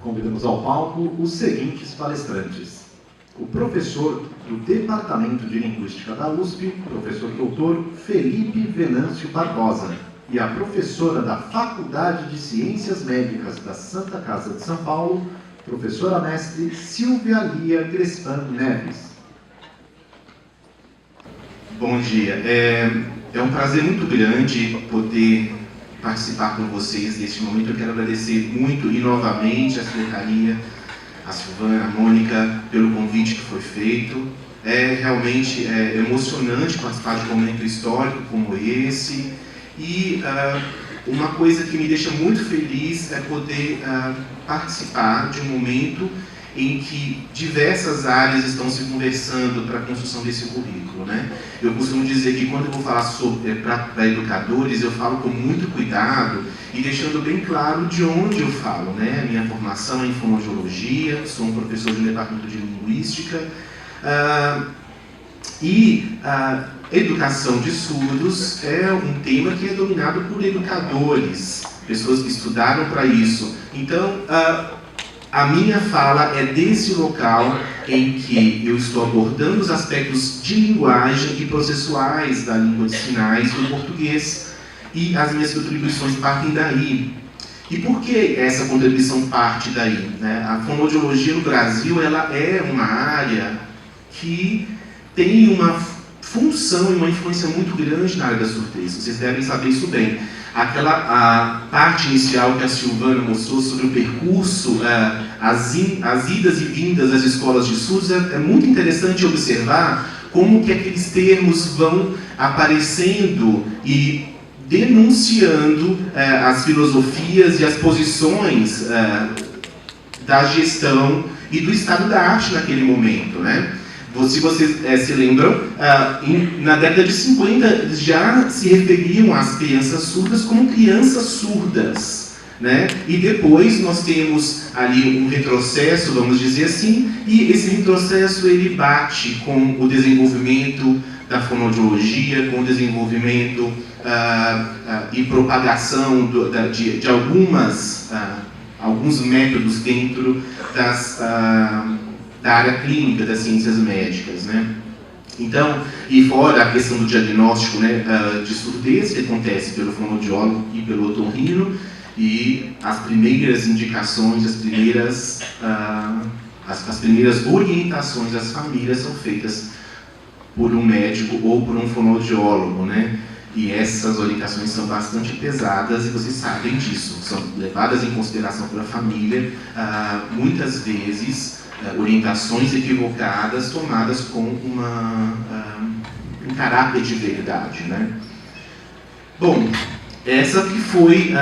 convidamos ao palco os seguintes palestrantes. O professor do Departamento de Linguística da USP, professor doutor Felipe Venâncio Barbosa, e a professora da Faculdade de Ciências Médicas da Santa Casa de São Paulo, professora mestre Silvia Lia Crespano Neves. Bom dia. É um prazer muito grande poder participar com vocês neste momento. Eu quero agradecer muito e novamente a Secretaria, a Silvana, a Mônica, pelo convite que foi feito. É realmente emocionante participar de um momento histórico como esse. E uma coisa que me deixa muito feliz é poder participar de um momento em que diversas áreas estão se conversando para a construção desse currículo, né? Eu costumo dizer que quando eu vou falar para educadores, eu falo com muito cuidado e deixando bem claro de onde eu falo, né? A minha formação é em fonoaudiologia, sou um professor de um departamento de linguística, educação de surdos é um tema que é dominado por educadores, pessoas que estudaram para isso. Então, a minha fala é desse local em que eu estou abordando os aspectos de linguagem e processuais da língua de sinais do português, e as minhas contribuições partem daí. E por que essa contribuição parte daí, né? A fonoaudiologia no Brasil ela é uma área que tem uma função e uma influência muito grande na área da surdez. Vocês devem saber isso bem. A parte inicial que a Silvana mostrou sobre o percurso, as idas e vindas das escolas de surdos, é muito interessante observar como que aqueles termos vão aparecendo e denunciando as filosofias e as posições da gestão e do estado da arte naquele momento, né? Se vocês se lembram, na década de 50 já se referiam às crianças surdas como crianças surdas, né? E depois nós temos ali um retrocesso, vamos dizer assim, e esse retrocesso ele bate com o desenvolvimento da fonoaudiologia, com o desenvolvimento e propagação de alguns métodos dentro da área clínica das ciências médicas, né? Então, e fora a questão do diagnóstico, né, de surdez, que acontece pelo fonoaudiólogo e pelo otorrino, e as primeiras indicações, as primeiras orientações às famílias são feitas por um médico ou por um fonoaudiólogo, né? E essas orientações são bastante pesadas e vocês sabem disso, são levadas em consideração pela família, muitas vezes orientações equivocadas tomadas com um caráter de verdade, né? Bom, essa que foi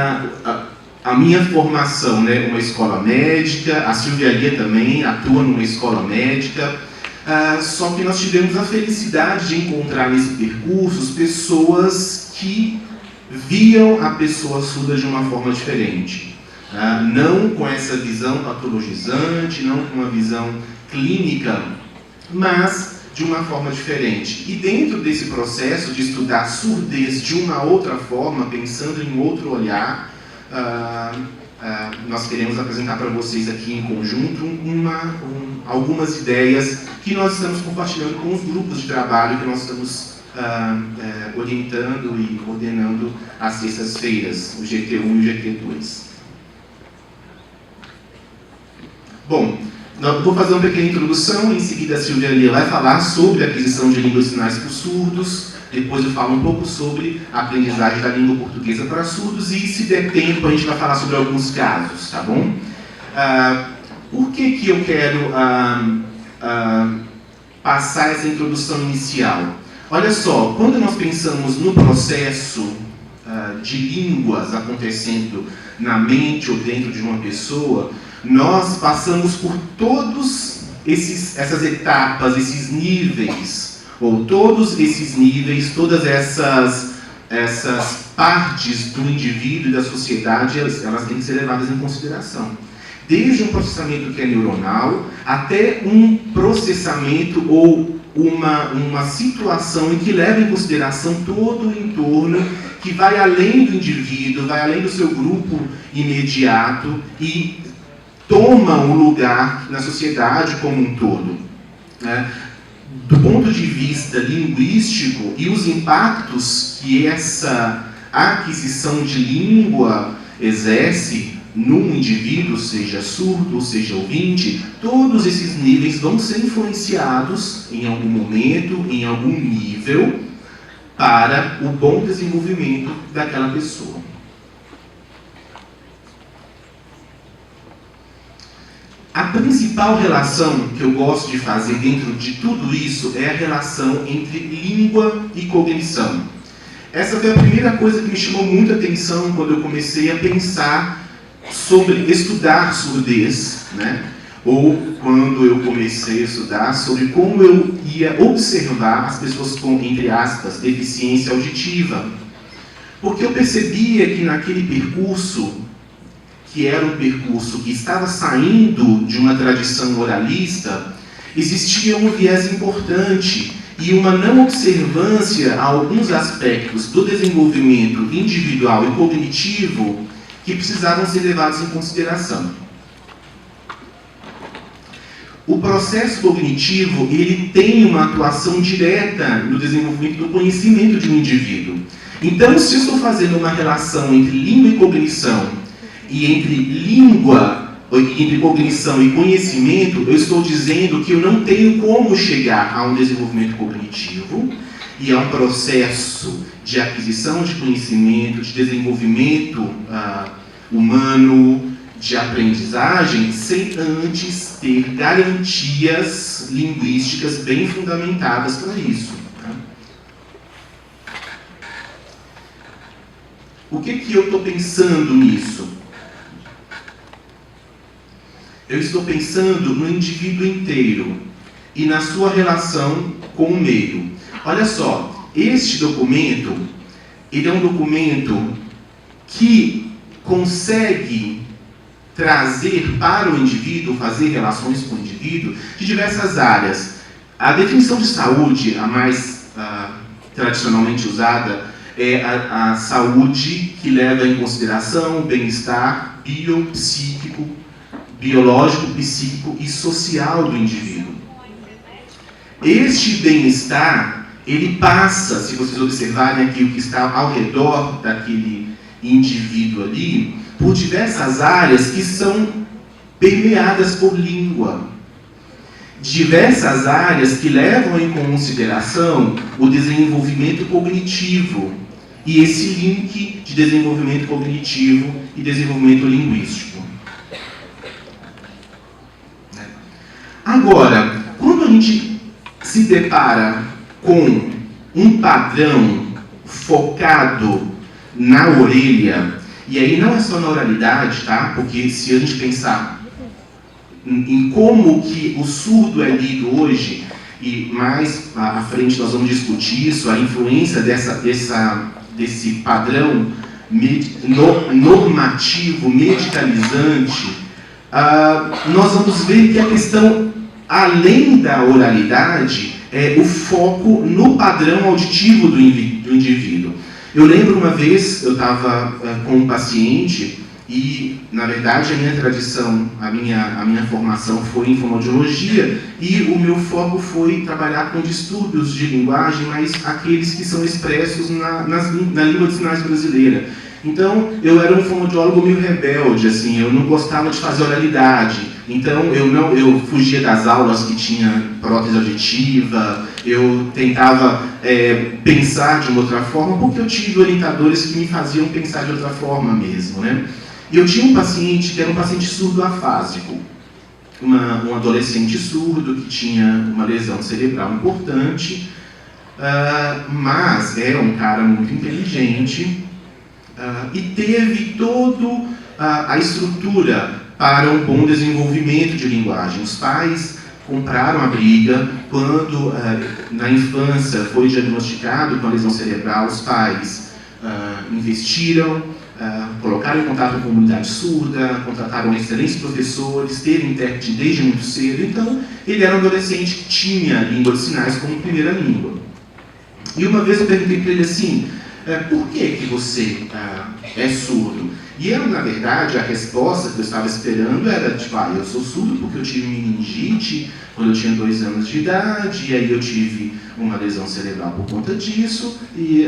a minha formação, né? Uma escola médica, a Silvia Lia também atua numa escola médica, só que nós tivemos a felicidade de encontrar nesse percurso pessoas que viam a pessoa surda de uma forma diferente. Não com essa visão patologizante, não com uma visão clínica, mas de uma forma diferente. E dentro desse processo de estudar surdez de uma outra forma, pensando em outro olhar, nós queremos apresentar para vocês aqui em conjunto algumas ideias que nós estamos compartilhando com os grupos de trabalho que nós estamos orientando e coordenando às sextas-feiras, o GT1 e o GT2. Bom, eu vou fazer uma pequena introdução, em seguida a Silvia Lia vai falar sobre a aquisição de línguas de sinais por surdos, depois eu falo um pouco sobre a aprendizagem da língua portuguesa para surdos e, se der tempo, a gente vai falar sobre alguns casos, tá bom? Por que eu quero passar essa introdução inicial? Olha só, quando nós pensamos no processo de línguas acontecendo na mente ou dentro de uma pessoa, nós passamos por todas essas etapas, esses níveis, ou todos esses níveis, todas essas partes do indivíduo e da sociedade, elas têm que ser levadas em consideração. Desde um processamento que é neuronal, até um processamento ou uma situação em que leva em consideração todo o entorno, que vai além do indivíduo, vai além do seu grupo imediato e tomam o lugar na sociedade como um todo. Do ponto de vista linguístico e os impactos que essa aquisição de língua exerce num indivíduo, seja surdo, seja ouvinte, todos esses níveis vão ser influenciados em algum momento, em algum nível, para o bom desenvolvimento daquela pessoa. A principal relação que eu gosto de fazer dentro de tudo isso é a relação entre língua e cognição. Essa foi a primeira coisa que me chamou muita atenção quando eu comecei a pensar sobre estudar surdez, né? Ou quando eu comecei a estudar sobre como eu ia observar as pessoas com, entre aspas, deficiência auditiva. Porque eu percebia que naquele percurso, que era um percurso que estava saindo de uma tradição oralista, existia um viés importante e uma não observância a alguns aspectos do desenvolvimento individual e cognitivo que precisavam ser levados em consideração. O processo cognitivo, ele tem uma atuação direta no desenvolvimento do conhecimento de um indivíduo. Então, se eu estou fazendo uma relação entre língua e cognição, e entre cognição e conhecimento, eu estou dizendo que eu não tenho como chegar a um desenvolvimento cognitivo e a um processo de aquisição de conhecimento, de desenvolvimento humano, de aprendizagem, sem antes ter garantias linguísticas bem fundamentadas para isso. O que eu estou pensando nisso? Eu estou pensando no indivíduo inteiro e na sua relação com o meio. Olha só, este documento, ele é um documento que consegue trazer para o indivíduo, fazer relações com o indivíduo de diversas áreas. A definição de saúde, a mais tradicionalmente usada, é a saúde que leva em consideração o bem-estar biológico, psíquico e social do indivíduo. Este bem-estar, ele passa, se vocês observarem aqui o que está ao redor daquele indivíduo ali, por diversas áreas que são permeadas por língua. Diversas áreas que levam em consideração o desenvolvimento cognitivo e esse link de desenvolvimento cognitivo e desenvolvimento linguístico. Agora, quando a gente se depara com um padrão focado na orelha, e aí não é só na oralidade, tá? Porque se a gente pensar em como que o surdo é lido hoje, e mais à frente nós vamos discutir isso, a influência desse padrão normativo, medicalizante, nós vamos ver que a questão, além da oralidade, é o foco no padrão auditivo do indivíduo. Eu lembro uma vez, eu estava com um paciente e, na verdade, a minha tradição, a minha formação foi em fonoaudiologia e o meu foco foi trabalhar com distúrbios de linguagem, mas aqueles que são expressos na língua de sinais brasileira. Então, eu era um fonoaudiólogo meio rebelde, assim, eu não gostava de fazer oralidade. Então, eu fugia das aulas que tinha prótese auditiva, eu tentava pensar de uma outra forma, porque eu tive orientadores que me faziam pensar de outra forma mesmo, né? E eu tinha um paciente que era um paciente surdo afásico, um adolescente surdo que tinha uma lesão cerebral importante, mas é um cara muito inteligente, e teve toda a estrutura para um bom desenvolvimento de linguagem. Os pais compraram a briga quando, na infância, foi diagnosticado com a lesão cerebral. Os pais investiram, colocaram em contato com a comunidade surda, contrataram excelentes professores, teve intérprete desde muito cedo. Então, ele era um adolescente que tinha língua de sinais como primeira língua. E uma vez eu perguntei para ele assim, por que você é surdo? E eu, na verdade, a resposta que eu estava esperando era, tipo, eu sou surdo porque eu tive meningite quando eu tinha 2 anos de idade, e aí eu tive uma lesão cerebral por conta disso, e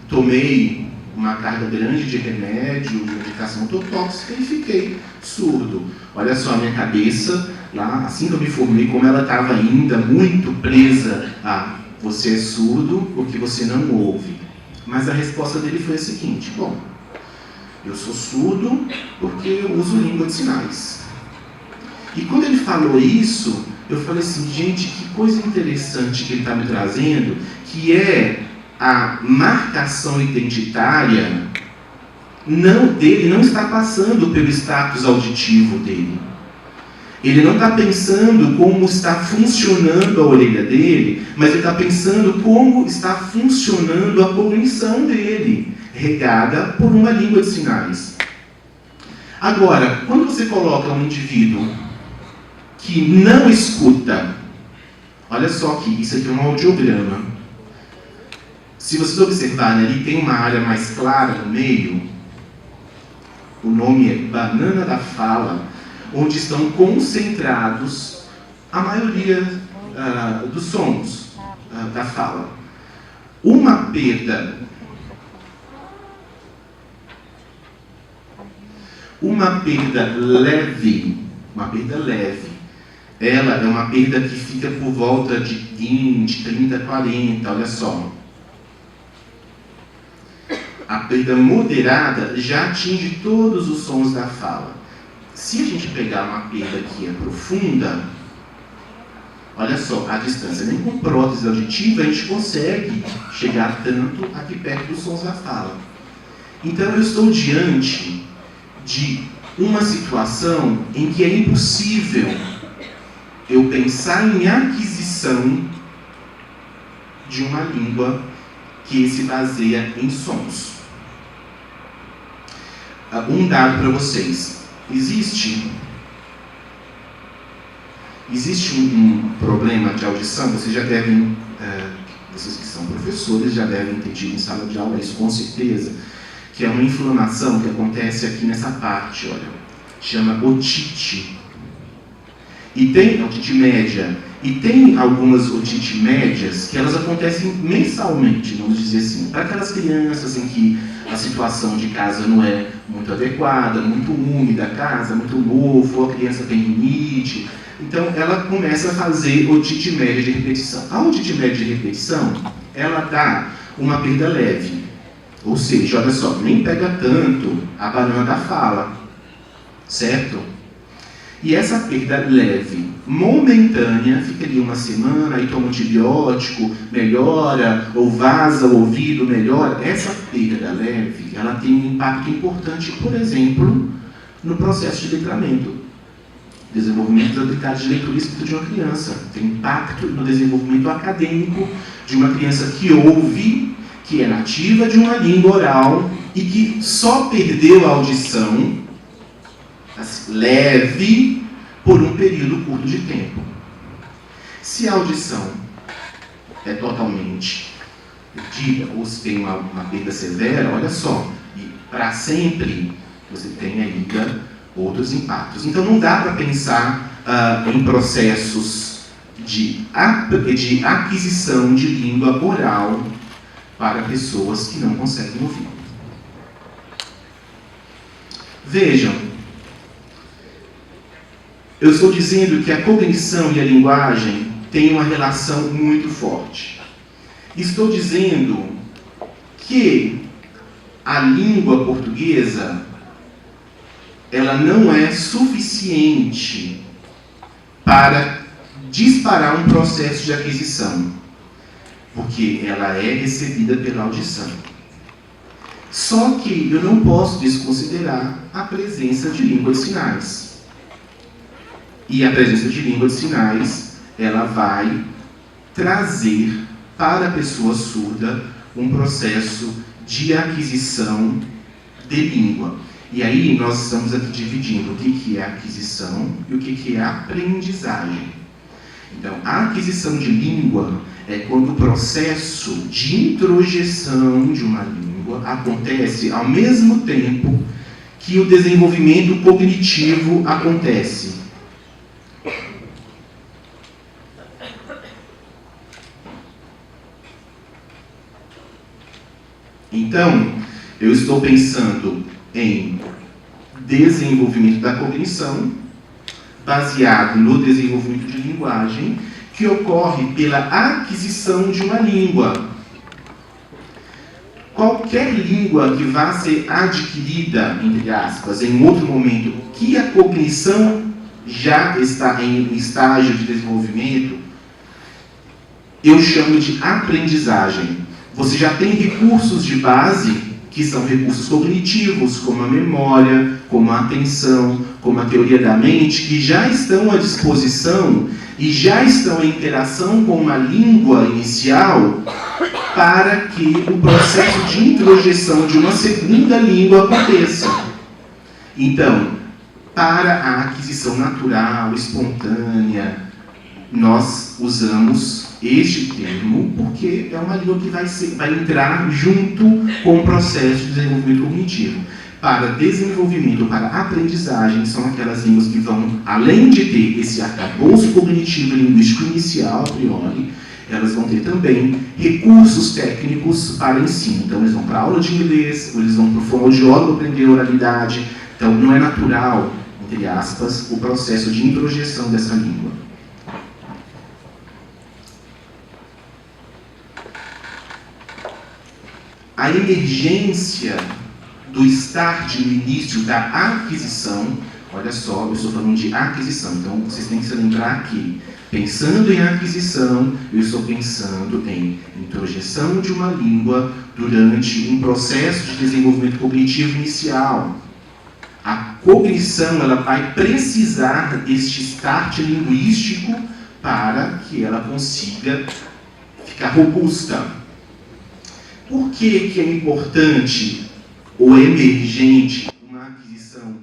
tomei uma carga grande de remédio, de medicação tóxica, e fiquei surdo. Olha só a minha cabeça, lá, assim que eu me formei, como ela estava ainda muito presa a você é surdo porque você não ouve. Mas a resposta dele foi a seguinte: bom, eu sou surdo porque eu uso língua de sinais. E quando ele falou isso, eu falei assim, gente, que coisa interessante que ele está me trazendo, que é a marcação identitária dele não está passando pelo status auditivo dele. Ele não está pensando como está funcionando a orelha dele, mas ele está pensando como está funcionando a cognição dele, regada por uma língua de sinais. Agora, quando você coloca um indivíduo que não escuta, olha só que isso aqui é um audiograma. Se vocês observarem ali, tem uma área mais clara no meio, o nome é banana da fala, onde estão concentrados a maioria dos sons da fala. Uma perda leve, ela é uma perda que fica por volta de 20, 30, 40, olha só. A perda moderada já atinge todos os sons da fala. Se a gente pegar uma perda que é profunda, olha só, a distância, nem com prótese auditiva a gente consegue chegar tanto aqui perto dos sons da fala. Então eu estou diante de uma situação em que é impossível eu pensar em aquisição de uma língua que se baseia em sons. Um dado para vocês. Existe um problema de audição, vocês já devem, vocês que são professores já devem ter tido em sala de aula isso com certeza, que é uma inflamação que acontece aqui nessa parte, olha, chama otite. E tem otite média, e tem algumas otite médias que elas acontecem mensalmente, vamos dizer assim, para aquelas crianças em que a situação de casa não é muito adequada, muito úmida a casa, muito mofo, a criança tem rinite, então ela começa a fazer otite média de repetição. A otite média de repetição, ela dá uma perda leve, ou seja, olha só, nem pega tanto a banana da fala, certo? E essa perda leve, momentânea, fica ali uma semana, aí toma antibiótico, melhora, ou vaza o ouvido, melhora. Essa perda leve, ela tem um impacto importante, por exemplo, no processo de letramento. Desenvolvimento da habilidade de leitura e escrita de uma criança. Tem impacto no desenvolvimento acadêmico de uma criança que ouve, que é nativa de uma língua oral e que só perdeu a audição leve por um período curto de tempo. Se a audição é totalmente perdida ou se tem uma perda severa, olha só, e para sempre você tem ainda outros impactos. Então não dá para pensar em processos de aquisição de língua oral para pessoas que não conseguem ouvir. Vejam, eu estou dizendo que a cognição e a linguagem têm uma relação muito forte. Estou dizendo que a língua portuguesa ela não é suficiente para disparar um processo de aquisição, porque ela é recebida pela audição. Só que eu não posso desconsiderar a presença de língua de sinais. E a presença de língua de sinais, ela vai trazer para a pessoa surda um processo de aquisição de língua. E aí nós estamos aqui dividindo o que é aquisição e o que é aprendizagem. Então, a aquisição de língua, é quando o processo de introjeção de uma língua acontece ao mesmo tempo que o desenvolvimento cognitivo acontece. Então, eu estou pensando em desenvolvimento da cognição, baseado no desenvolvimento de linguagem, que ocorre pela aquisição de uma língua. Qualquer língua que vá ser adquirida, entre aspas, em outro momento, que a cognição já está em estágio de desenvolvimento, eu chamo de aprendizagem. Você já tem recursos de base, que são recursos cognitivos, como a memória, como a atenção, como a teoria da mente, que já estão à disposição e já estão em interação com uma língua inicial para que o processo de introjeção de uma segunda língua aconteça. Então, para a aquisição natural, espontânea, nós usamos este termo porque é uma língua que vai entrar junto com o processo de desenvolvimento cognitivo. Para desenvolvimento, para aprendizagem, são aquelas línguas que vão, além de ter esse arcabouço cognitivo e linguístico inicial, a priori, elas vão ter também recursos técnicos para ensino. Então, eles vão para aula de inglês, ou eles vão para o fonoaudiólogo aprender oralidade. Então, não é natural, entre aspas, o processo de introjeção dessa língua. A emergência do start no início da aquisição, olha só, eu estou falando de aquisição, então vocês têm que se lembrar que, pensando em aquisição, eu estou pensando em introjeção de uma língua durante um processo de desenvolvimento cognitivo inicial. A cognição, ela vai precisar deste start linguístico para que ela consiga ficar robusta. Por que é importante ou emergente uma aquisição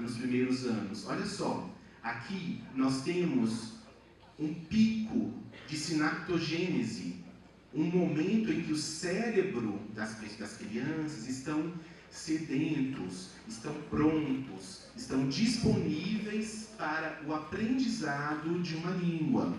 nos primeiros anos? Olha só, aqui nós temos um pico de sinaptogênese, um momento em que o cérebro das crianças estão sedentos, estão prontos, estão disponíveis para o aprendizado de uma língua,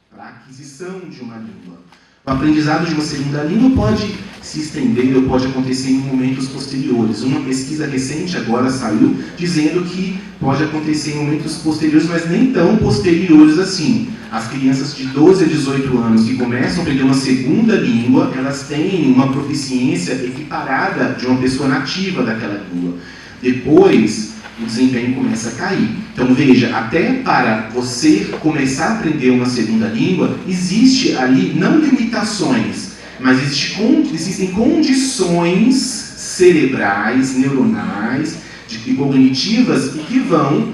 para a aquisição de uma língua. O aprendizado de uma segunda língua pode se estender ou pode acontecer em momentos posteriores. Uma pesquisa recente agora saiu dizendo que pode acontecer em momentos posteriores, mas nem tão posteriores assim. As crianças de 12 a 18 anos que começam a aprender uma segunda língua, elas têm uma proficiência equiparada de uma pessoa nativa daquela língua. Depois, o desempenho começa a cair. Então veja, até para você começar a aprender uma segunda língua, existe ali não limitações, mas existem condições cerebrais, neuronais e cognitivas que vão,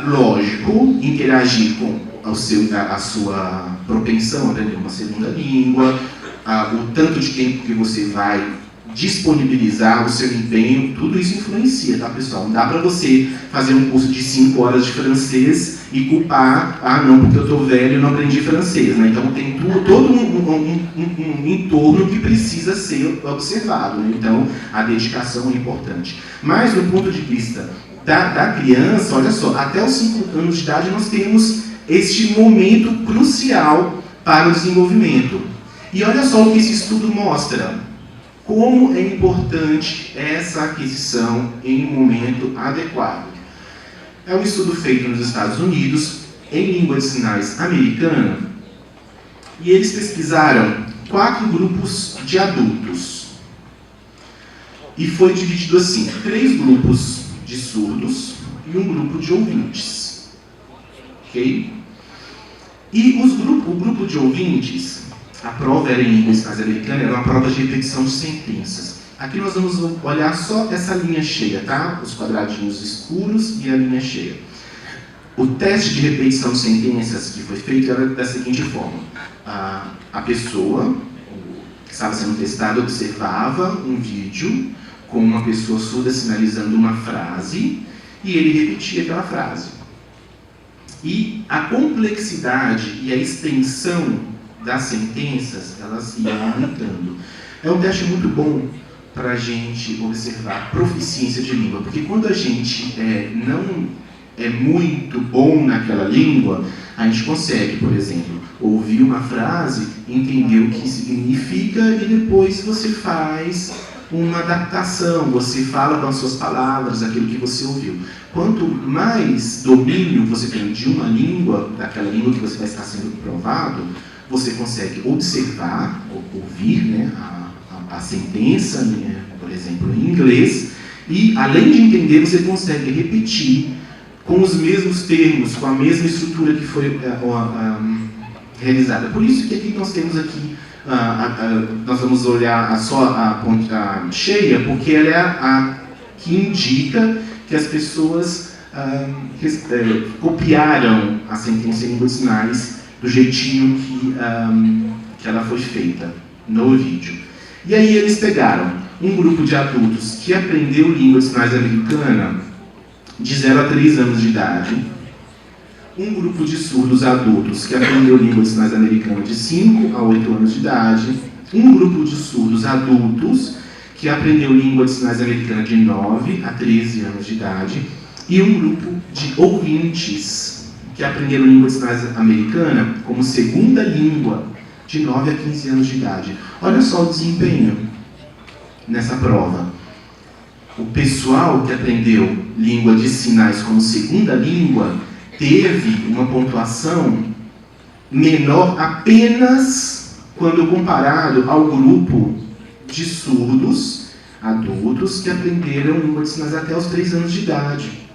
lógico, interagir com a sua propensão a aprender uma segunda língua, o tanto de tempo que você vai disponibilizar o seu empenho, tudo isso influencia, tá, pessoal? Não dá para você fazer um curso de 5 horas de francês e culpar, não, porque eu estou velho e não aprendi francês, né? Então tem todo um entorno que precisa ser observado, né? Então a dedicação é importante. Mas do ponto de vista da criança, olha só, até os 5 anos de idade nós temos este momento crucial para o desenvolvimento. E olha só o que esse estudo mostra. Como é importante essa aquisição em um momento adequado. É um estudo feito nos Estados Unidos, em língua de sinais americana, e eles pesquisaram 4 grupos de adultos. E foi dividido assim, 3 grupos de surdos e um grupo de ouvintes. Ok? E o grupo de ouvintes, a prova era em língua de sinais americana, era uma prova de repetição de sentenças. Aqui nós vamos olhar só essa linha cheia, tá? Os quadradinhos escuros e a linha cheia. O teste de repetição de sentenças que foi feito era da seguinte forma. A pessoa que estava sendo testada observava um vídeo com uma pessoa surda sinalizando uma frase e ele repetia aquela frase. E a complexidade e a extensão das sentenças, elas iam aumentando. É um teste muito bom para a gente observar a proficiência de língua, porque quando a gente não é muito bom naquela língua, a gente consegue, por exemplo, ouvir uma frase, entender o que significa e depois você faz uma adaptação, você fala com as suas palavras aquilo que você ouviu. Quanto mais domínio você tem de uma língua, daquela língua que você vai estar sendo provado, você consegue observar, ouvir, né, a sentença, né, por exemplo, em inglês, e além de entender, você consegue repetir com os mesmos termos, com a mesma estrutura que foi realizada. Por isso que aqui nós temos aqui, nós vamos olhar só a ponte cheia, porque ela é a que indica que as pessoas copiaram a sentença em língua de sinais do jeitinho que ela foi feita no vídeo. E aí eles pegaram um grupo de adultos que aprendeu língua de sinais americana de 0 a 3 anos de idade, um grupo de surdos adultos que aprendeu língua de sinais americana de 5 a 8 anos de idade, um grupo de surdos adultos que aprendeu língua de sinais americana de 9 a 13 anos de idade, e um grupo de ouvintes que aprenderam língua de sinais americana como segunda língua de 9 a 15 anos de idade. Olha só o desempenho nessa prova. O pessoal que aprendeu língua de sinais como segunda língua teve uma pontuação menor apenas quando comparado ao grupo de surdos adultos que aprenderam língua de sinais até os 3 anos de idade.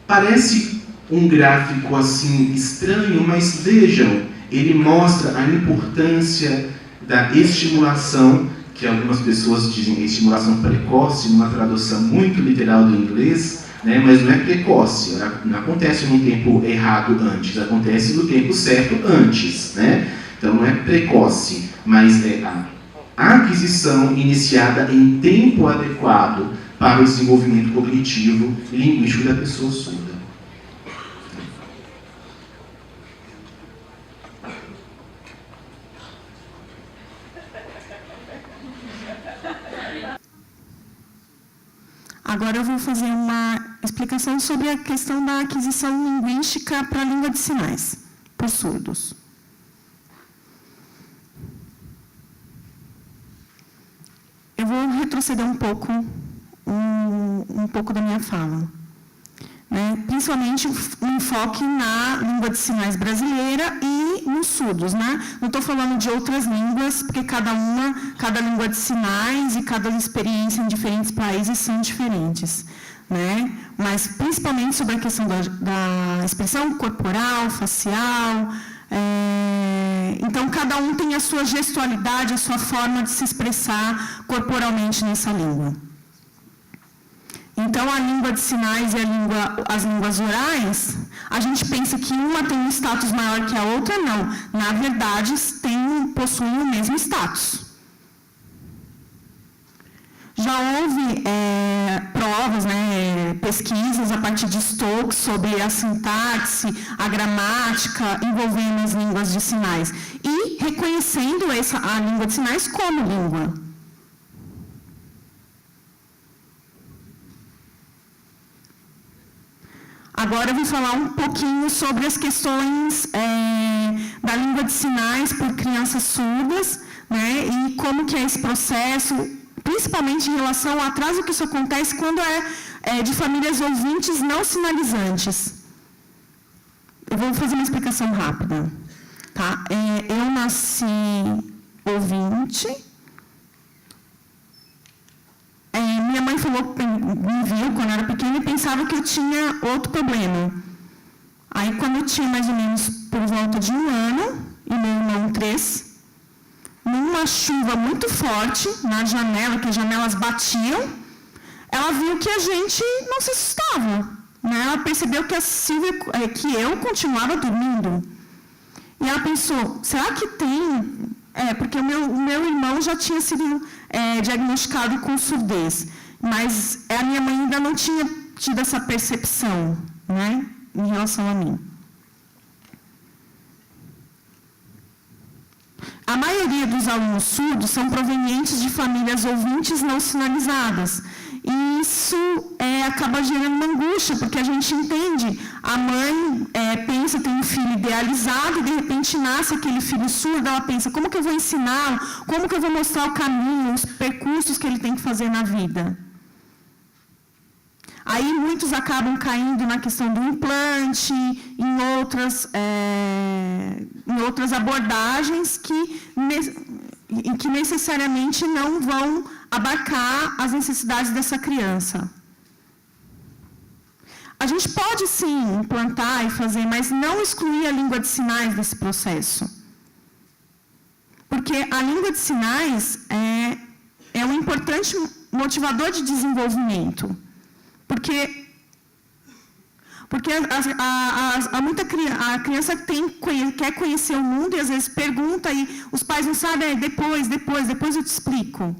Parece um gráfico assim estranho, mas vejam, ele mostra a importância da estimulação, que algumas pessoas dizem estimulação precoce, numa tradução muito literal do inglês, né? Mas não é precoce, não acontece no tempo errado antes, acontece no tempo certo antes, né? Então não é precoce, mas é a aquisição iniciada em tempo adequado para o desenvolvimento cognitivo e linguístico da pessoa surda. Agora eu vou fazer uma explicação sobre a questão da aquisição linguística para a língua de sinais, por surdos. Eu vou retroceder um pouco da minha fala, né? Principalmente um enfoque na língua de sinais brasileira e nos surdos, né? Não estou falando de outras línguas, porque cada língua de sinais e cada experiência em diferentes países são diferentes, né? Mas principalmente sobre a questão da expressão corporal, facial. Então, cada um tem a sua gestualidade, a sua forma de se expressar corporalmente nessa língua. Então, a língua de sinais e as línguas orais, a gente pensa que uma tem um status maior que a outra, não. Na verdade, possuem o mesmo status. Já houve provas, né, pesquisas a partir de Stokes sobre a sintaxe, a gramática envolvendo as línguas de sinais e reconhecendo a língua de sinais como língua. Agora eu vou falar um pouquinho sobre as questões da língua de sinais por crianças surdas, né, e como que é esse processo, principalmente em relação ao atraso que isso acontece quando é de famílias ouvintes não sinalizantes. Eu vou fazer uma explicação rápida. Tá? Eu nasci ouvinte. Minha mãe me viu quando eu era pequena e pensava que eu tinha outro problema. Aí, quando eu tinha mais ou menos por volta de 1 ano, e meu irmão 3, numa chuva muito forte, na janela, que as janelas batiam, ela viu que a gente não se assustava. Né? Ela percebeu que que eu continuava dormindo. E ela pensou, será que tem... porque o meu irmão já tinha sido diagnosticado com surdez, mas a minha mãe ainda não tinha tido essa percepção, né? em relação a mim. A maioria dos alunos surdos são provenientes de famílias ouvintes não sinalizadas. E isso acaba gerando uma angústia, porque a gente entende, a mãe pensa, tem um filho idealizado, e de repente nasce aquele filho surdo, ela pensa, como que eu vou ensiná-lo? Como que eu vou mostrar o caminho, os percursos que ele tem que fazer na vida? Aí muitos acabam caindo na questão do implante, em outras abordagens que necessariamente não vão abarcar as necessidades dessa criança. A gente pode, sim, implantar e fazer, mas não excluir a língua de sinais desse processo. Porque a língua de sinais é um importante motivador de desenvolvimento. Porque a criança quer conhecer o mundo e às vezes pergunta e os pais não sabem, depois eu te explico.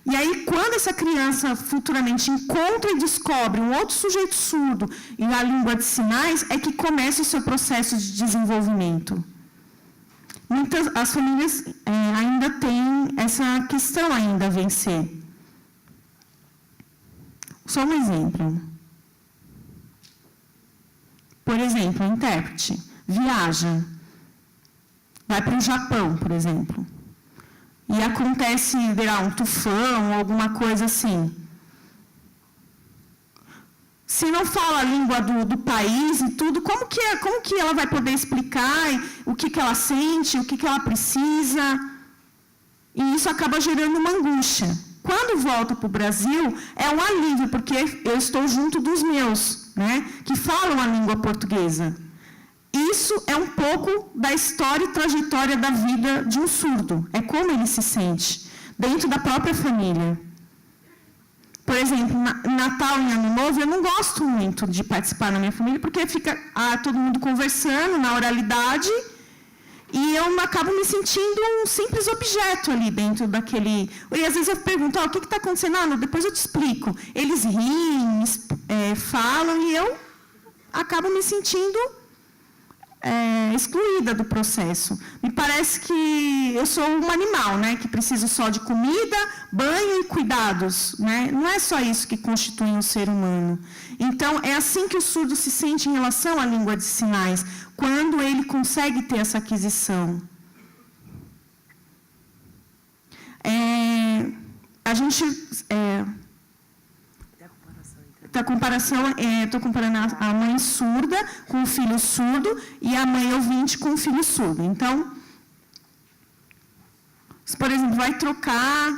E aí, quando essa criança futuramente encontra e descobre um outro sujeito surdo e a língua de sinais, é que começa o seu processo de desenvolvimento. As famílias ainda têm essa questão ainda a vencer. Só um exemplo. Por exemplo, um intérprete viaja, vai para o Japão, por exemplo, e acontece um tufão ou alguma coisa assim. Se não fala a língua do país e tudo, como que ela vai poder explicar o que ela sente, o que ela precisa? E isso acaba gerando uma angústia. Quando volta para o Brasil, é um alívio, porque eu estou junto dos meus, que falam a língua portuguesa. Isso é um pouco da história e trajetória da vida de um surdo. É como ele se sente, dentro da própria família. Por exemplo, Natal e Ano Novo, eu não gosto muito de participar na minha família, porque fica todo mundo conversando na oralidade, e eu acabo me sentindo um simples objeto ali dentro daquele... E às vezes eu pergunto, o que está acontecendo? Não, depois eu te explico. Eles riem, falam, e eu acabo me sentindo excluída do processo. Me parece que eu sou um animal, que preciso só de comida, banho e cuidados. Não é só isso que constitui um ser humano. Então, é assim que o surdo se sente em relação à língua de sinais, quando ele consegue ter essa aquisição. A gente... Estou comparando a mãe surda com o filho surdo e a mãe ouvinte com o filho surdo. Então, se, por exemplo, vai trocar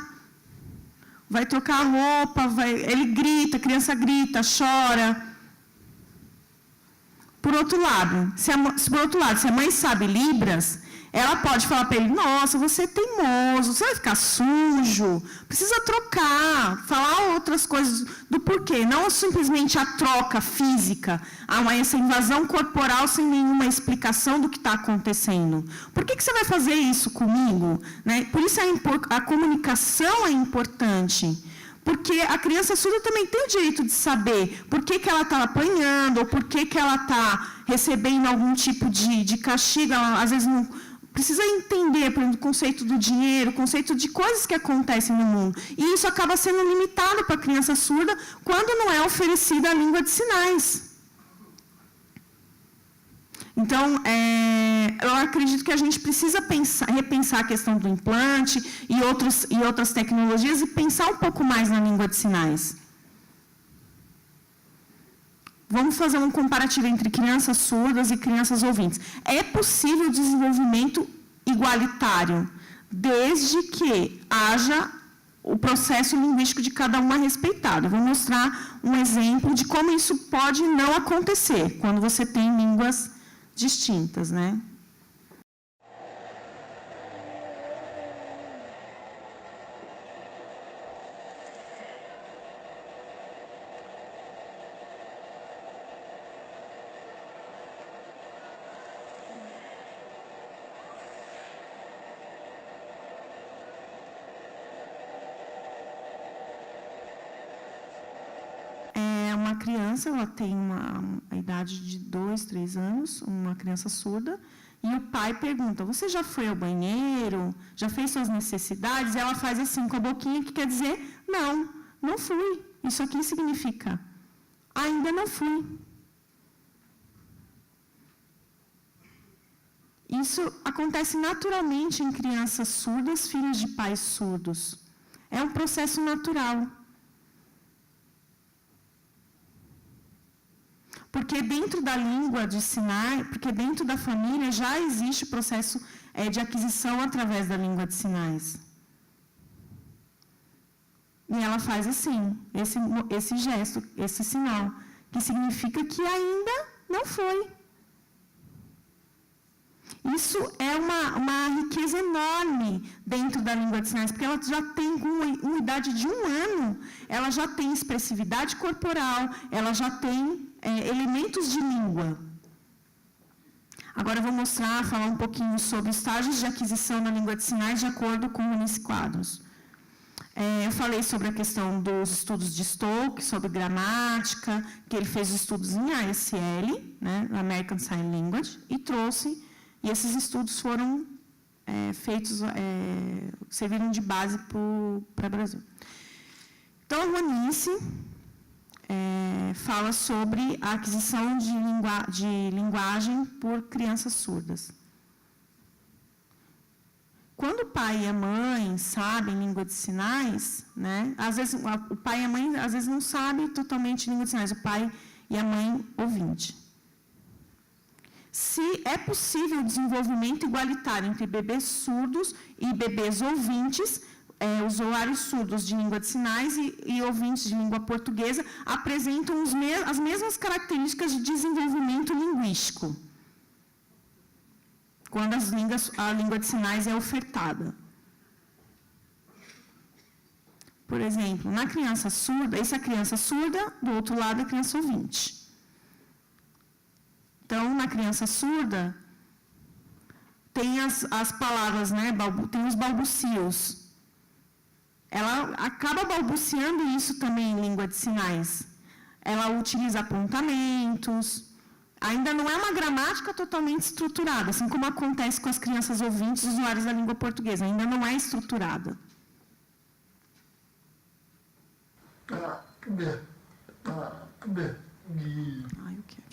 a roupa, ele grita, a criança grita, chora. Por outro lado, se a mãe sabe Libras, ela pode falar para ele, nossa, você é teimoso, você vai ficar sujo, precisa trocar, falar outras coisas do porquê, não simplesmente a troca física, essa invasão corporal sem nenhuma explicação do que está acontecendo. Por que você vai fazer isso comigo? Por isso a comunicação é importante. Porque a criança surda também tem o direito de saber por que ela está apanhando, ou por que ela está recebendo algum tipo de castigo. Ela, às vezes, não precisa entender, por exemplo, o conceito do dinheiro, o conceito de coisas que acontecem no mundo. E isso acaba sendo limitado para a criança surda quando não é oferecida a língua de sinais. Então, eu acredito que a gente precisa repensar a questão do implante e outras tecnologias e pensar um pouco mais na língua de sinais. Vamos fazer um comparativo entre crianças surdas e crianças ouvintes. É possível desenvolvimento igualitário, desde que haja o processo linguístico de cada uma respeitado. Eu vou mostrar um exemplo de como isso pode não acontecer, quando você tem línguas distintas, criança, ela tem a idade de 2, 3 anos, uma criança surda, e o pai pergunta, você já foi ao banheiro? Já fez suas necessidades? E ela faz assim com a boquinha, que quer dizer, não fui. Isso aqui significa, ainda não fui. Isso acontece naturalmente em crianças surdas, filhos de pais surdos. É um processo natural. Porque dentro da língua de sinais, porque dentro da família já existe o processo de aquisição através da língua de sinais. E ela faz assim, esse gesto, esse sinal, que significa que ainda não foi. Isso é uma riqueza enorme dentro da língua de sinais, porque ela já tem, com uma idade de 1 ano, ela já tem expressividade corporal, ela já tem elementos de língua. Agora eu vou falar um pouquinho sobre estágios de aquisição na língua de sinais de acordo com o Eunice Quadros. Eu falei sobre a questão dos estudos de Stoke, sobre gramática, que ele fez estudos em ASL, né, American Sign Language, e trouxe, e esses estudos foram feitos, serviram de base para o Brasil. Então, a Eunice fala sobre a aquisição de linguagem por crianças surdas. Quando o pai e a mãe sabem língua de sinais, né, às vezes o pai e a mãe às vezes não sabem totalmente língua de sinais, o pai e a mãe ouvinte. Se é possível o desenvolvimento igualitário entre bebês surdos e bebês ouvintes, usuários surdos de língua de sinais e ouvintes de língua portuguesa apresentam as mesmas características de desenvolvimento linguístico, quando a língua de sinais é ofertada. Por exemplo, na criança surda, essa é a criança surda, do outro lado é a criança ouvinte. Então, na criança surda, tem as palavras, né, tem os balbucios. Ela acaba balbuciando isso também em língua de sinais. Ela utiliza apontamentos. Ainda não é uma gramática totalmente estruturada, assim como acontece com as crianças ouvintes, usuários da língua portuguesa. Ainda não é estruturada. Eu quero.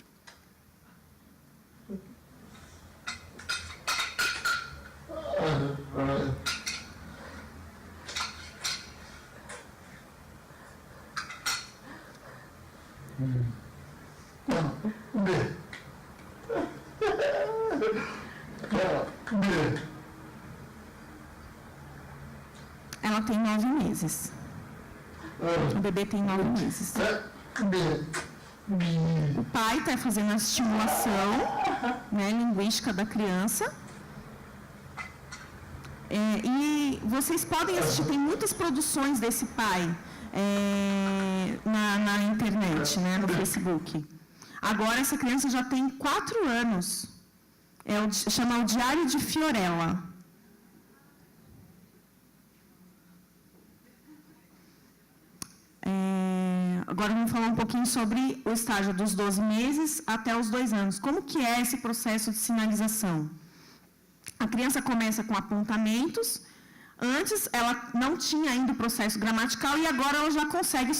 Ela tem 9 meses. O bebê tem 9 meses. O pai está fazendo a estimulação, né, linguística da criança. E vocês podem assistir, tem muitas produções desse pai na internet, né, no Facebook. Agora, essa criança já tem 4 anos. Chama o Diário de Fiorella. Agora vamos falar um pouquinho sobre o estágio dos 12 meses até os 2 anos. Como que é esse processo de sinalização? A criança começa com apontamentos. Antes, ela não tinha ainda o processo gramatical e agora ela já consegue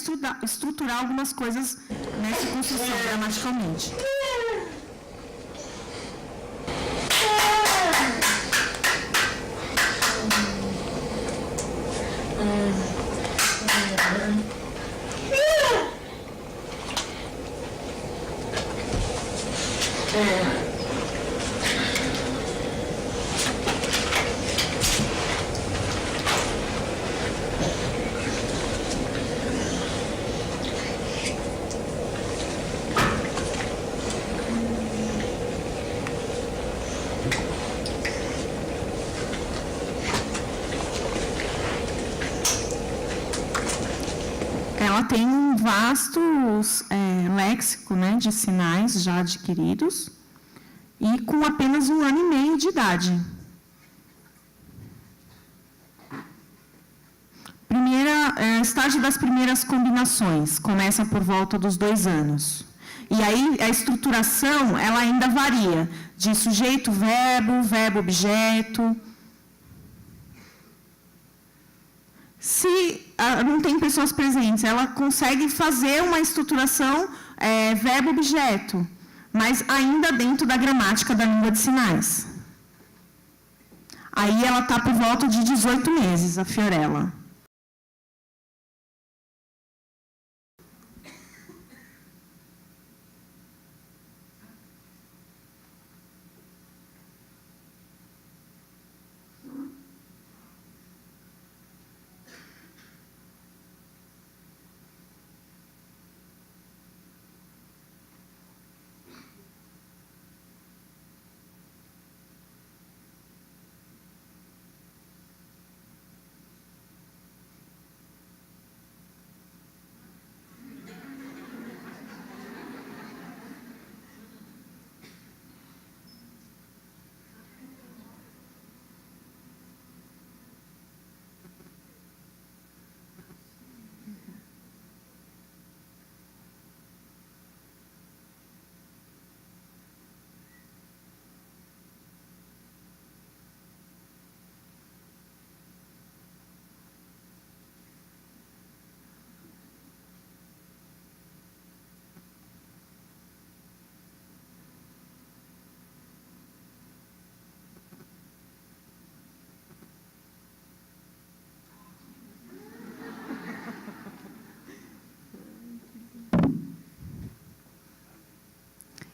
estruturar algumas coisas nessa construção gramaticalmente. Ela tem um vasto léxico, né, de sinais já adquiridos e com apenas 1 ano e meio de idade. estágio das primeiras combinações, começa por volta dos 2 anos. E aí a estruturação, ela ainda varia, de sujeito, verbo, verbo-objeto. Se não tem pessoas presentes, ela consegue fazer uma estruturação verbo-objeto, mas ainda dentro da gramática da língua de sinais. Aí ela está por volta de 18 meses, a Fiorella.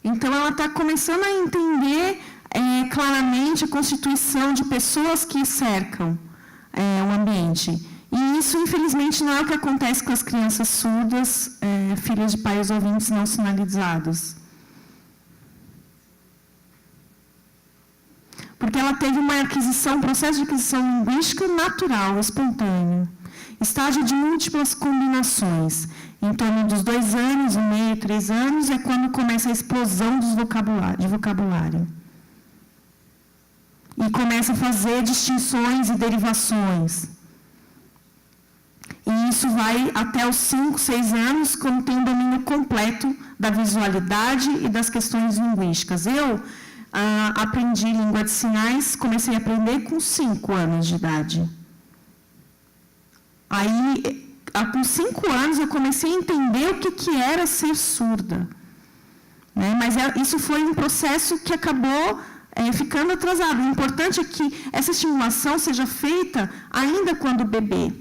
Então, ela está começando a entender claramente a constituição de pessoas que cercam o ambiente. E isso, infelizmente, não é o que acontece com as crianças surdas, filhas de pais ouvintes não sinalizados. Porque ela teve uma aquisição, um processo de aquisição linguística natural, espontâneo. Estágio de múltiplas combinações. Em torno dos 2 anos e meio, 3 anos, é quando começa a explosão de vocabulário. E começa a fazer distinções e derivações. E isso vai até os 5, 6 anos, quando tem um domínio completo da visualidade e das questões linguísticas. Eu aprendi língua de sinais, comecei a aprender com 5 anos de idade. Aí, com 5 anos, eu comecei a entender o que era ser surda. Né? Mas isso foi um processo que acabou ficando atrasado. O importante é que essa estimulação seja feita ainda quando bebê.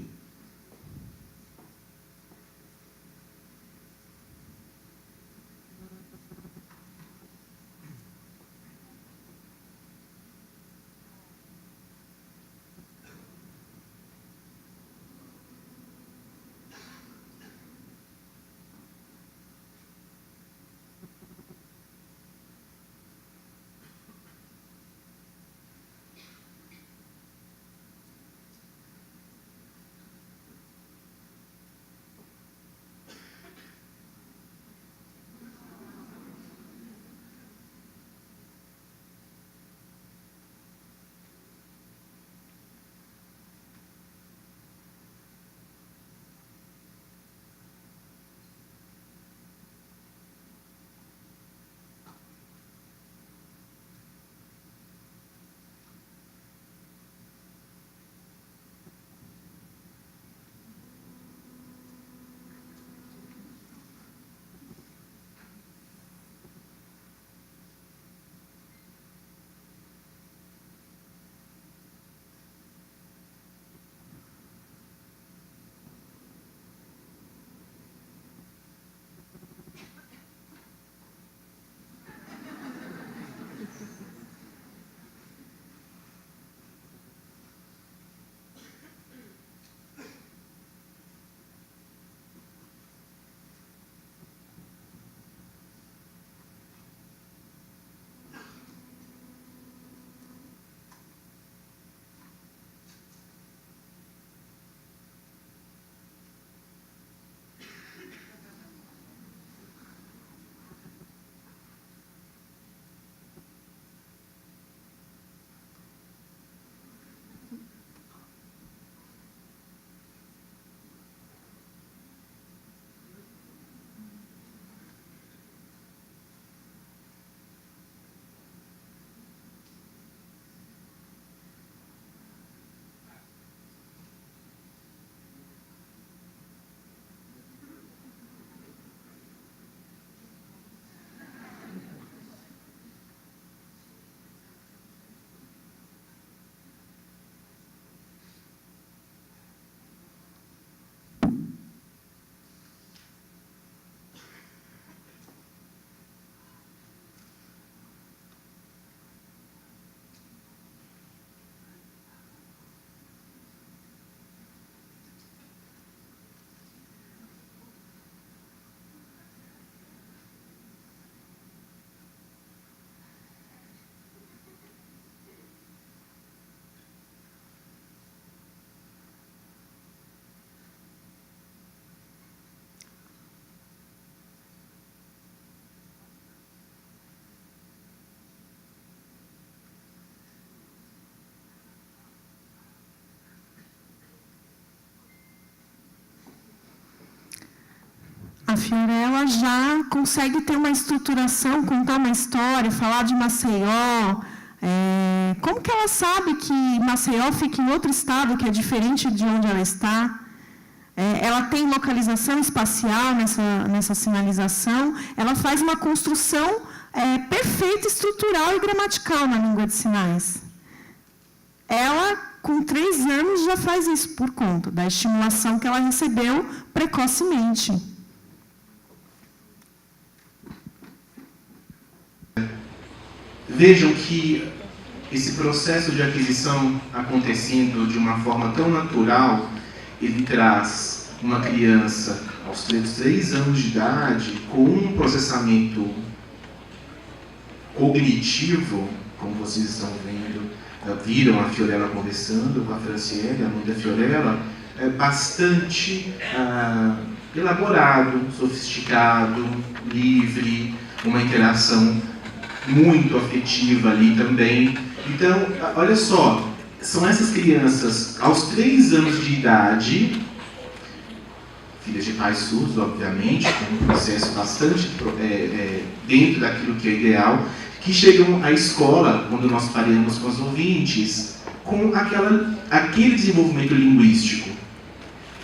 a Fiorella já consegue ter uma estruturação, contar uma história, falar de Maceió. Como que ela sabe que Maceió fica em outro estado, que é diferente de onde ela está? Ela tem localização espacial nessa sinalização, ela faz uma construção perfeita, estrutural e gramatical na língua de sinais. Ela, com 3 anos, já faz isso por conta da estimulação que ela recebeu precocemente. Vejam que esse processo de aquisição acontecendo de uma forma tão natural, ele traz uma criança aos 3 anos de idade com um processamento cognitivo, como vocês estão vendo, viram a Fiorella conversando com a Franciele, a mãe da Fiorella, bastante elaborado, sofisticado, livre, uma interação muito afetiva ali também. Então, olha só, são essas crianças aos 3 anos de idade, filhas de pais surdos, obviamente, com um processo bastante dentro daquilo que é ideal, que chegam à escola, quando nós paramos com os ouvintes, com aquele desenvolvimento linguístico.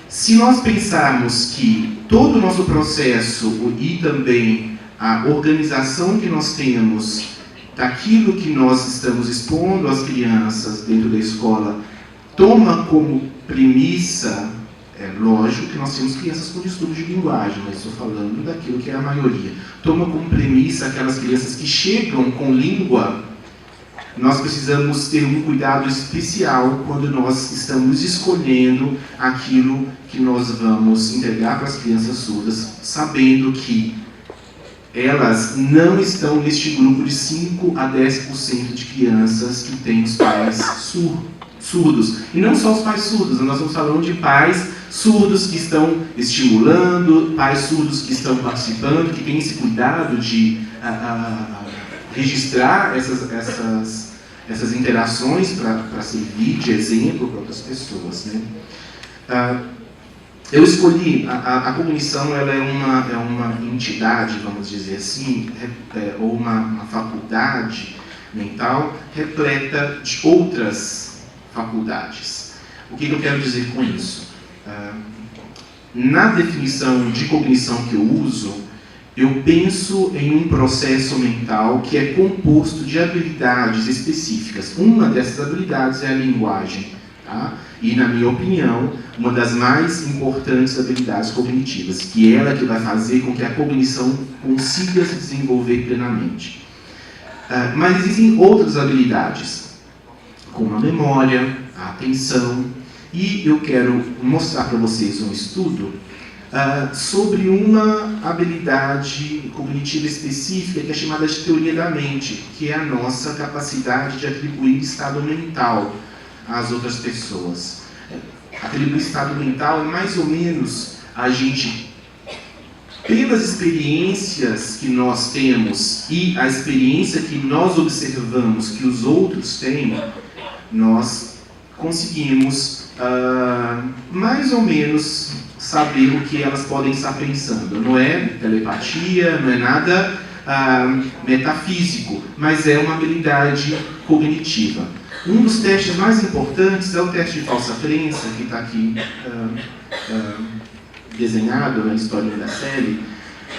Se nós pensarmos que todo o nosso processo e também a organização que nós temos daquilo que nós estamos expondo às crianças dentro da escola toma como premissa, lógico que nós temos crianças com distúrbio de linguagem, mas estou falando daquilo que é a maioria, toma como premissa aquelas crianças que chegam com língua. Nós precisamos ter um cuidado especial quando nós estamos escolhendo aquilo que nós vamos entregar para as crianças surdas, sabendo que elas não estão neste grupo de 5 a 10% de crianças que têm os pais surdos. E não só os pais surdos, nós estamos falando de pais surdos que estão estimulando, pais surdos que estão participando, que têm esse cuidado de registrar essas interações para servir de exemplo para outras pessoas, né? Eu escolhi, a cognição ela é uma entidade, vamos dizer assim, ou uma faculdade mental repleta de outras faculdades. O que eu quero dizer com isso? Na definição de cognição que eu uso, eu penso em um processo mental que é composto de habilidades específicas. Uma dessas habilidades é a linguagem, tá? E, na minha opinião, uma das mais importantes habilidades cognitivas, que é ela que vai fazer com que a cognição consiga se desenvolver plenamente. Mas existem outras habilidades, como a memória, a atenção, e eu quero mostrar para vocês um estudo sobre uma habilidade cognitiva específica que é chamada de teoria da mente, que é a nossa capacidade de atribuir estado mental às outras pessoas. Atribuir estado mental é mais ou menos a gente, pelas experiências que nós temos e a experiência que nós observamos que os outros têm, nós conseguimos mais ou menos saber o que elas podem estar pensando. Não é telepatia, não é nada metafísico, mas é uma habilidade cognitiva. Um dos testes mais importantes é o teste de falsa crença, que está aqui desenhado na historinha da série,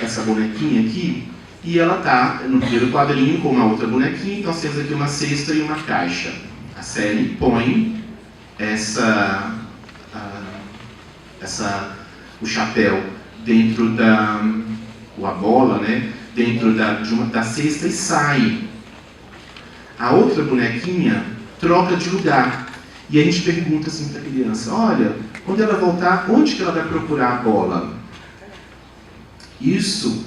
essa bonequinha aqui, e ela está no primeiro quadrinho com uma outra bonequinha, então nós temos aqui uma cesta e uma caixa. A série põe o chapéu dentro a bola, né, dentro da cesta e sai. A outra bonequinha troca de lugar. E a gente pergunta assim para a criança, olha, quando ela voltar, onde que ela vai procurar a bola? Isso,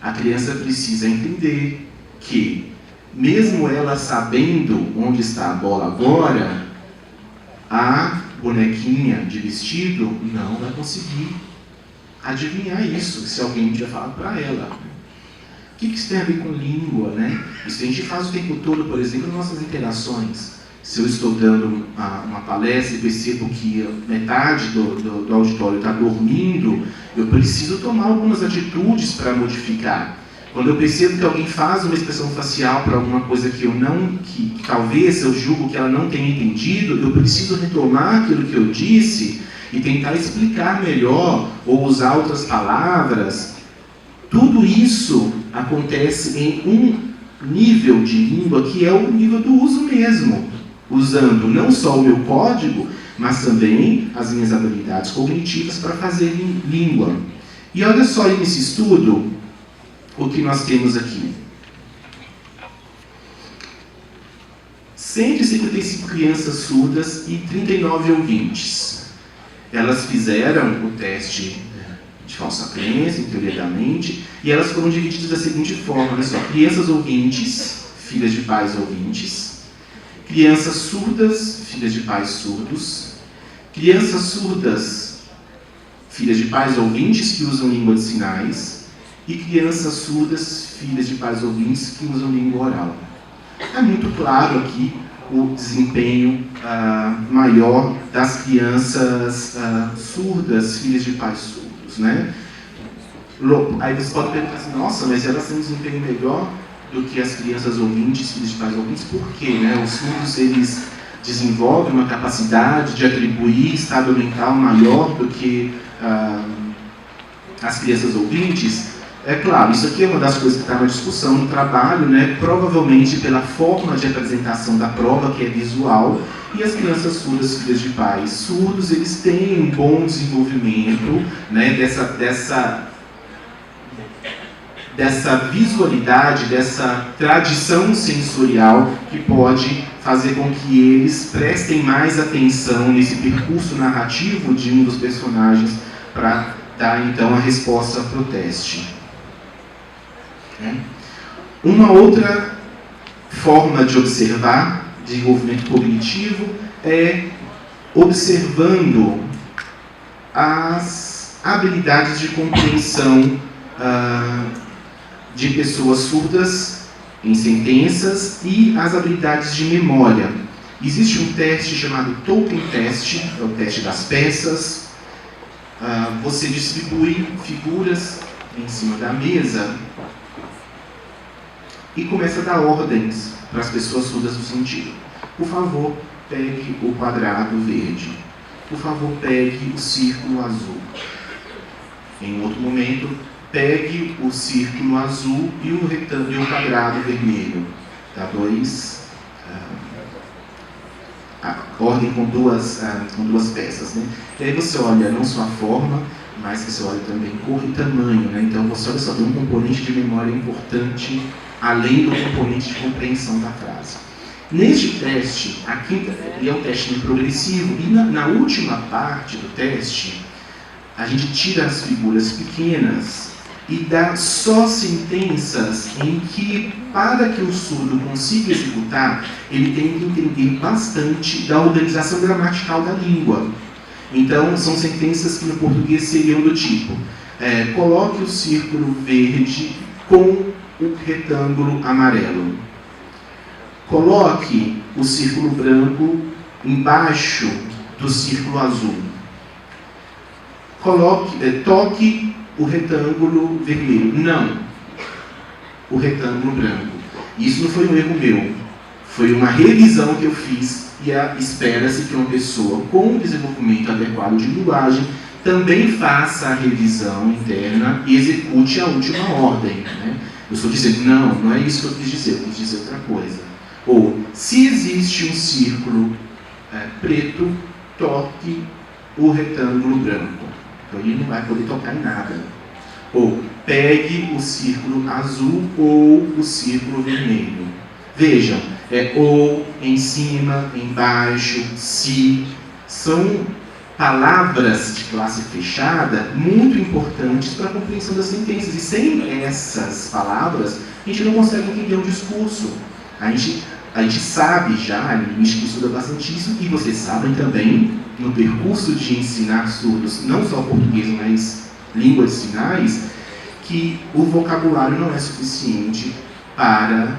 a criança precisa entender que, mesmo ela sabendo onde está a bola agora, a bonequinha de vestido não vai conseguir adivinhar isso, se alguém tinha falado para ela. O que isso tem a ver com língua, né? Isso a gente faz o tempo todo, por exemplo, nas nossas interações. se eu estou dando uma palestra e percebo que metade do auditório está dormindo, eu preciso tomar algumas atitudes para modificar. Quando eu percebo que alguém faz uma expressão facial para alguma coisa que talvez eu julgo que ela não tenha entendido, eu preciso retomar aquilo que eu disse e tentar explicar melhor ou usar outras palavras. Tudo isso acontece em um nível de língua que é o nível do uso mesmo, usando não só o meu código, mas também as minhas habilidades cognitivas para fazer língua. E olha só nesse estudo o que nós temos aqui. 155 crianças surdas e 39 ouvintes. Elas fizeram o teste de falsa crença, em teoria da mente, e elas foram divididas da seguinte forma, olha só, crianças ouvintes, filhas de pais ouvintes, crianças surdas, filhas de pais surdos, crianças surdas, filhas de pais ouvintes que usam língua de sinais, e crianças surdas, filhas de pais ouvintes que usam língua oral. É muito claro aqui o desempenho maior das crianças surdas, filhas de pais surdos, né? Aí você pode perguntar assim, nossa, mas elas têm um desempenho melhor do que as crianças ouvintes, filhas de pais ouvintes, por quê? Né? Os surdos, eles desenvolvem uma capacidade de atribuir estado mental maior do que as crianças ouvintes. É claro, isso aqui é uma das coisas que está na discussão no trabalho, né? Provavelmente pela forma de apresentação da prova, que é visual, e as crianças surdas, filhas de pais surdos, eles têm um bom desenvolvimento, né? dessa visualidade, dessa tradição sensorial que pode fazer com que eles prestem mais atenção nesse percurso narrativo de um dos personagens para dar então a resposta para o teste. Uma outra forma de observar desenvolvimento cognitivo é observando as habilidades de compreensão de pessoas surdas em sentenças e as habilidades de memória. Existe um teste chamado Token Test, é o teste das peças. Você distribui figuras em cima da mesa e começa a dar ordens para as pessoas surdas do sentido. Por favor, pegue o quadrado verde. Por favor, pegue o círculo azul. Em outro momento, pegue o círculo azul e o quadrado vermelho. Dá ordem com duas peças, né? E aí você olha não só a forma, mas você olha também cor e tamanho, né? Então você olha só, tem um componente de memória importante, além do componente de compreensão da frase. Neste teste, aqui é um teste progressivo, e na última parte do teste, a gente tira as figuras pequenas e dá só sentenças em que, para que o surdo consiga executar, ele tem que entender bastante da organização gramatical da língua. Então, são sentenças que no português seriam do tipo: coloque o círculo verde com o retângulo amarelo. Coloque o círculo branco embaixo do círculo azul. Toque o retângulo vermelho. Não. O retângulo branco. Isso não foi um erro meu. Foi uma revisão que eu fiz, e espera-se que uma pessoa com um desenvolvimento adequado de linguagem também faça a revisão interna e execute a última ordem, né? Eu estou dizendo, não é isso que eu quis dizer, eu quis dizer outra coisa. Ou, se existe um círculo preto, toque o retângulo branco. Então ele não vai poder tocar em nada. Ou, pegue o círculo azul ou o círculo vermelho. Vejam, ou, em cima, embaixo, se. São palavras de classe fechada muito importantes para a compreensão das sentenças. E sem essas palavras, a gente não consegue entender um discurso. A gente sabe já, a linguística estuda bastante isso, e vocês sabem também, no percurso de ensinar surdos, não só português, mas língua de sinais, que o vocabulário não é suficiente para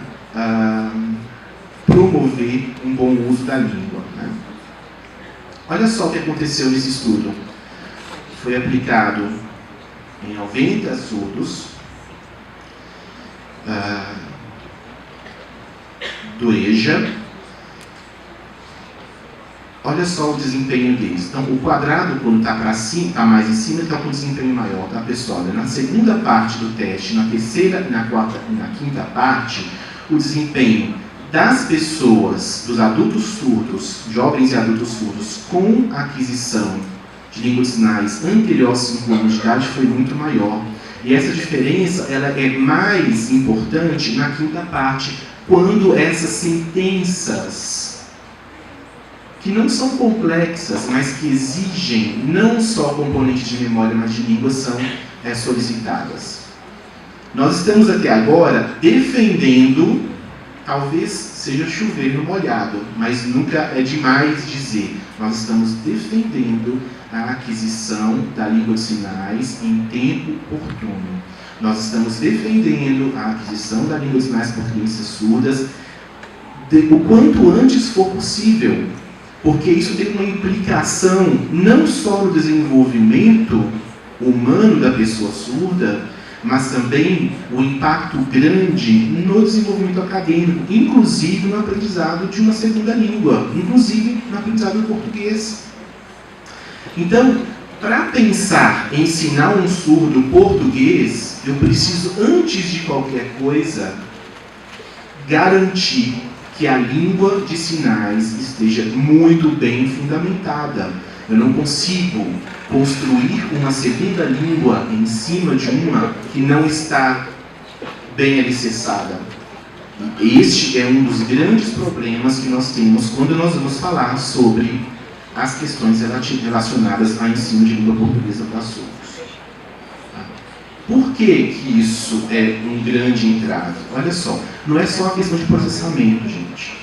promover um bom uso da língua, né? Olha só o que aconteceu nesse estudo. Foi aplicado em 90 surdos do EJA. Olha só o desempenho deles. Então, o quadrado, quando está para cima, está mais em cima, está com desempenho maior, tá, pessoal? Na segunda parte do teste, na terceira, na quarta e na quinta parte, o desempenho das pessoas, dos adultos surdos, jovens e adultos surdos, com aquisição de língua de sinais anterior aos 5 anos de idade foi muito maior. E essa diferença ela é mais importante na quinta parte, quando essas sentenças, que não são complexas, mas que exigem não só componentes de memória, mas de língua, são solicitadas. Nós estamos até agora defendendo, talvez seja chover no molhado, mas nunca é demais dizer, nós estamos defendendo a aquisição da língua de sinais em tempo oportuno. Nós estamos defendendo a aquisição da língua de sinais por crianças surdas o quanto antes for possível, porque isso tem uma implicação não só no desenvolvimento humano da pessoa surda, mas também o impacto grande no desenvolvimento acadêmico, inclusive no aprendizado de uma segunda língua, inclusive no aprendizado do português. Então, para pensar em ensinar um surdo português, eu preciso, antes de qualquer coisa, garantir que a língua de sinais esteja muito bem fundamentada. Eu não consigo construir uma segunda língua em cima de uma que não está bem alicerçada. E este é um dos grandes problemas que nós temos quando nós vamos falar sobre as questões relacionadas ao ensino de língua portuguesa para surdos. Por que que isso é um grande entrave? Olha só, não é só uma questão de processamento, gente.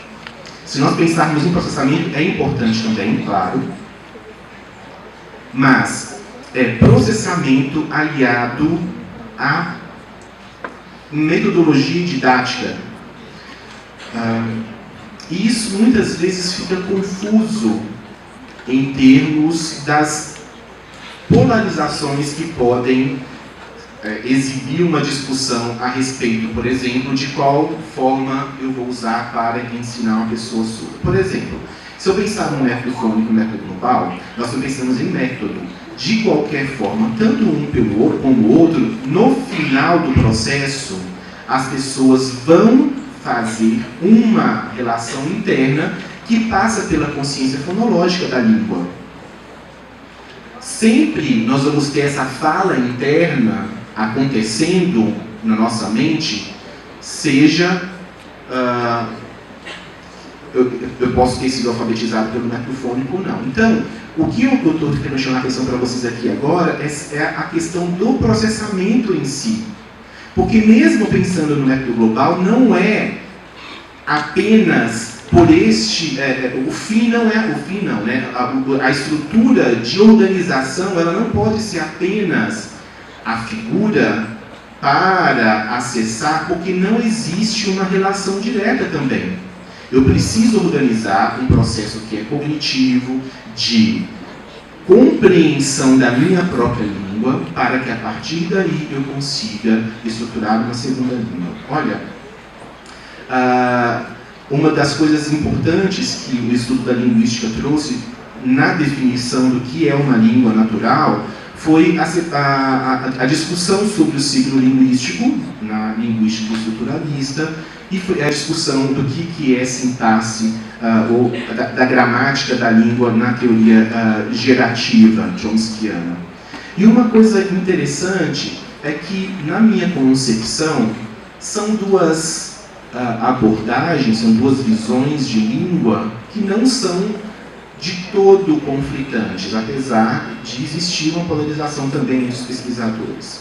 Se nós pensarmos em processamento, é importante também, claro, mas é processamento aliado à metodologia didática. E isso muitas vezes fica confuso em termos das polarizações que podem exibir uma discussão a respeito, por exemplo, de qual forma eu vou usar para ensinar uma pessoa surda. Por exemplo, se eu pensar no método fônico e no método global, nós pensamos em método. De qualquer forma, tanto um como o outro, no final do processo, as pessoas vão fazer uma relação interna que passa pela consciência fonológica da língua. Sempre nós vamos ter essa fala interna acontecendo na nossa mente, seja eu posso ter sido alfabetizado pelo método fônico ou não. Então, o que eu estou querendo chamar a atenção para vocês aqui agora é a questão do processamento em si. Porque mesmo pensando no método global, não é apenas por o fim não, né? A estrutura de organização, ela não pode ser apenas a figura para acessar, porque não existe uma relação direta também. Eu preciso organizar um processo que é cognitivo, de compreensão da minha própria língua, para que a partir daí eu consiga estruturar uma segunda língua. Olha, uma das coisas importantes que o estudo da linguística trouxe na definição do que é uma língua natural foi a discussão sobre o signo linguístico, na linguística estruturalista, e foi a discussão do que é sintaxe, ou da gramática da língua na teoria gerativa chomskiana. E uma coisa interessante é que, na minha concepção, são duas abordagens, são duas visões de língua que não são de todo conflitantes, apesar de existir uma polarização também entre os pesquisadores.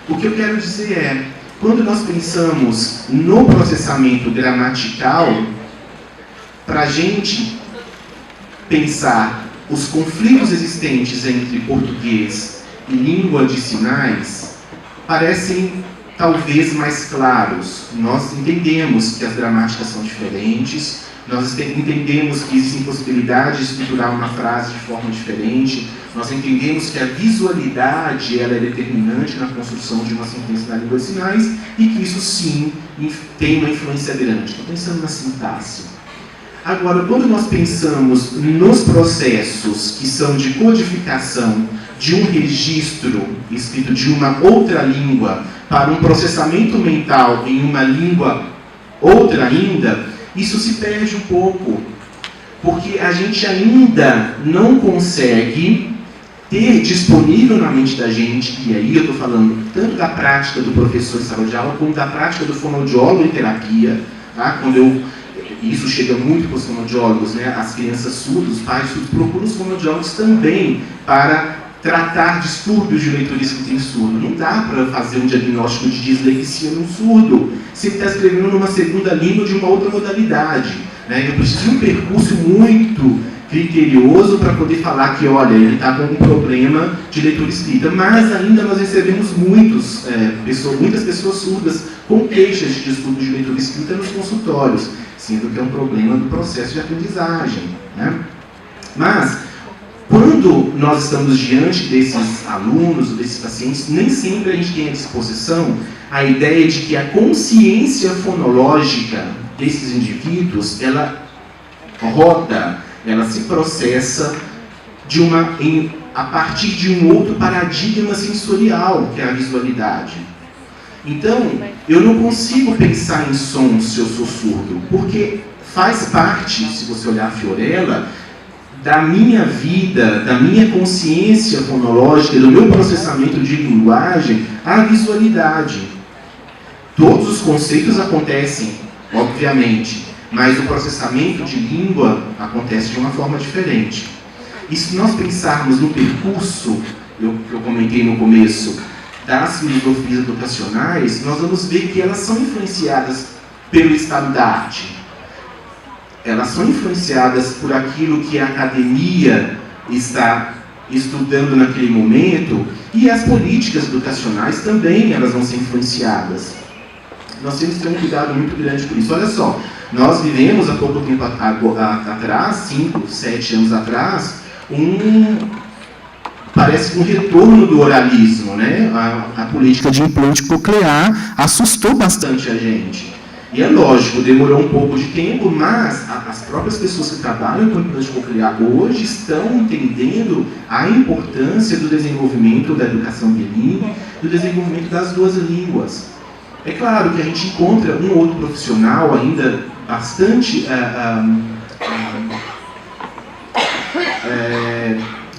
O que eu quero dizer é, quando nós pensamos no processamento gramatical, para a gente pensar os conflitos existentes entre português e língua de sinais, parecem talvez mais claros. Nós entendemos que as gramáticas são diferentes, nós entendemos que existe possibilidade de estruturar uma frase de forma diferente, nós entendemos que a visualidade ela é determinante na construção de uma sentença na língua de sinais e que isso sim tem uma influência grande. Estou pensando na sintaxe. Agora, quando nós pensamos nos processos que são de codificação de um registro escrito de uma outra língua para um processamento mental em uma língua outra ainda, isso se perde um pouco, porque a gente ainda não consegue ter disponível na mente da gente, e aí eu estou falando tanto da prática do professor em sala de aula, como da prática do fonoaudiólogo em terapia, tá? Isso chega muito para os fonoaudiólogos, né? As crianças surdas, os pais surdos, procuram os fonoaudiólogos também para tratar distúrbios de leitura e escrita em surdo. Não dá para fazer um diagnóstico de dislexia num surdo se ele está escrevendo numa segunda língua de uma outra modalidade, né? Eu preciso de um percurso muito criterioso para poder falar que, olha, ele está com um problema de leitura e escrita. Mas ainda nós recebemos muitas pessoas surdas com queixas de distúrbio de leitura e escrita nos consultórios, sendo que é um problema do processo de aprendizagem, né? Mas quando nós estamos diante desses alunos, desses pacientes, nem sempre a gente tem à disposição a ideia de que a consciência fonológica desses indivíduos, ela roda, ela se processa a partir de um outro paradigma sensorial, que é a visualidade. Então, eu não consigo pensar em som se eu sou surdo, porque faz parte, se você olhar a Fiorella, da minha vida, da minha consciência fonológica, do meu processamento de linguagem, a visualidade. Todos os conceitos acontecem, obviamente, mas o processamento de língua acontece de uma forma diferente. E se nós pensarmos no percurso, que eu comentei no começo, das filosofias educacionais, nós vamos ver que elas são influenciadas pelo estado da arte. Elas são influenciadas por aquilo que a academia está estudando naquele momento, e as políticas educacionais também elas vão ser influenciadas. Nós temos que ter um cuidado muito grande por isso. Olha só, nós vivemos há pouco tempo atrás, 5, 7 anos atrás, parece um retorno do oralismo, né? A política de implante coclear assustou bastante a gente. E é lógico, demorou um pouco de tempo, mas as próprias pessoas que trabalham com implante coclear hoje estão entendendo a importância do desenvolvimento da educação bilíngue, do desenvolvimento das duas línguas. É claro que a gente encontra um outro profissional ainda bastante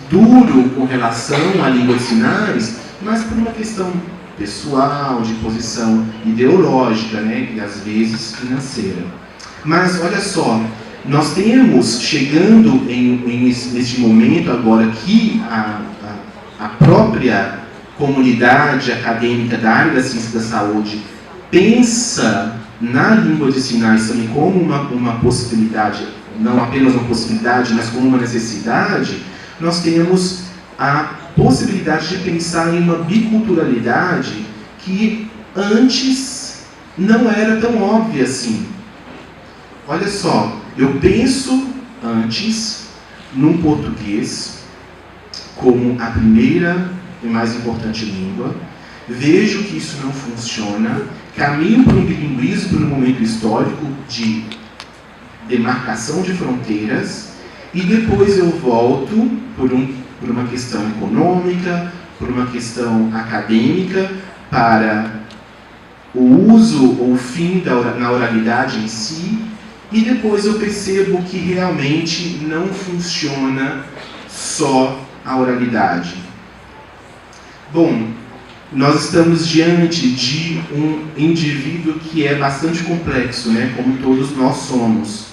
duro com relação à língua de sinais, mas por uma questão pessoal, de posição ideológica, né, e às vezes financeira. Mas olha só, nós temos, chegando neste momento agora que a própria comunidade acadêmica da área da ciência da saúde pensa na língua de sinais também como uma possibilidade, não apenas uma possibilidade, mas como uma necessidade, nós temos a possibilidade de pensar em uma biculturalidade que antes não era tão óbvia assim. Olha só, eu penso antes num português como a primeira e mais importante língua, vejo que isso não funciona, caminho para um bilinguismo por um momento histórico de demarcação de fronteiras, e depois eu volto por uma questão econômica, por uma questão acadêmica, para o uso ou o fim na oralidade em si, e depois eu percebo que realmente não funciona só a oralidade. Bom, nós estamos diante de um indivíduo que é bastante complexo, né, como todos nós somos.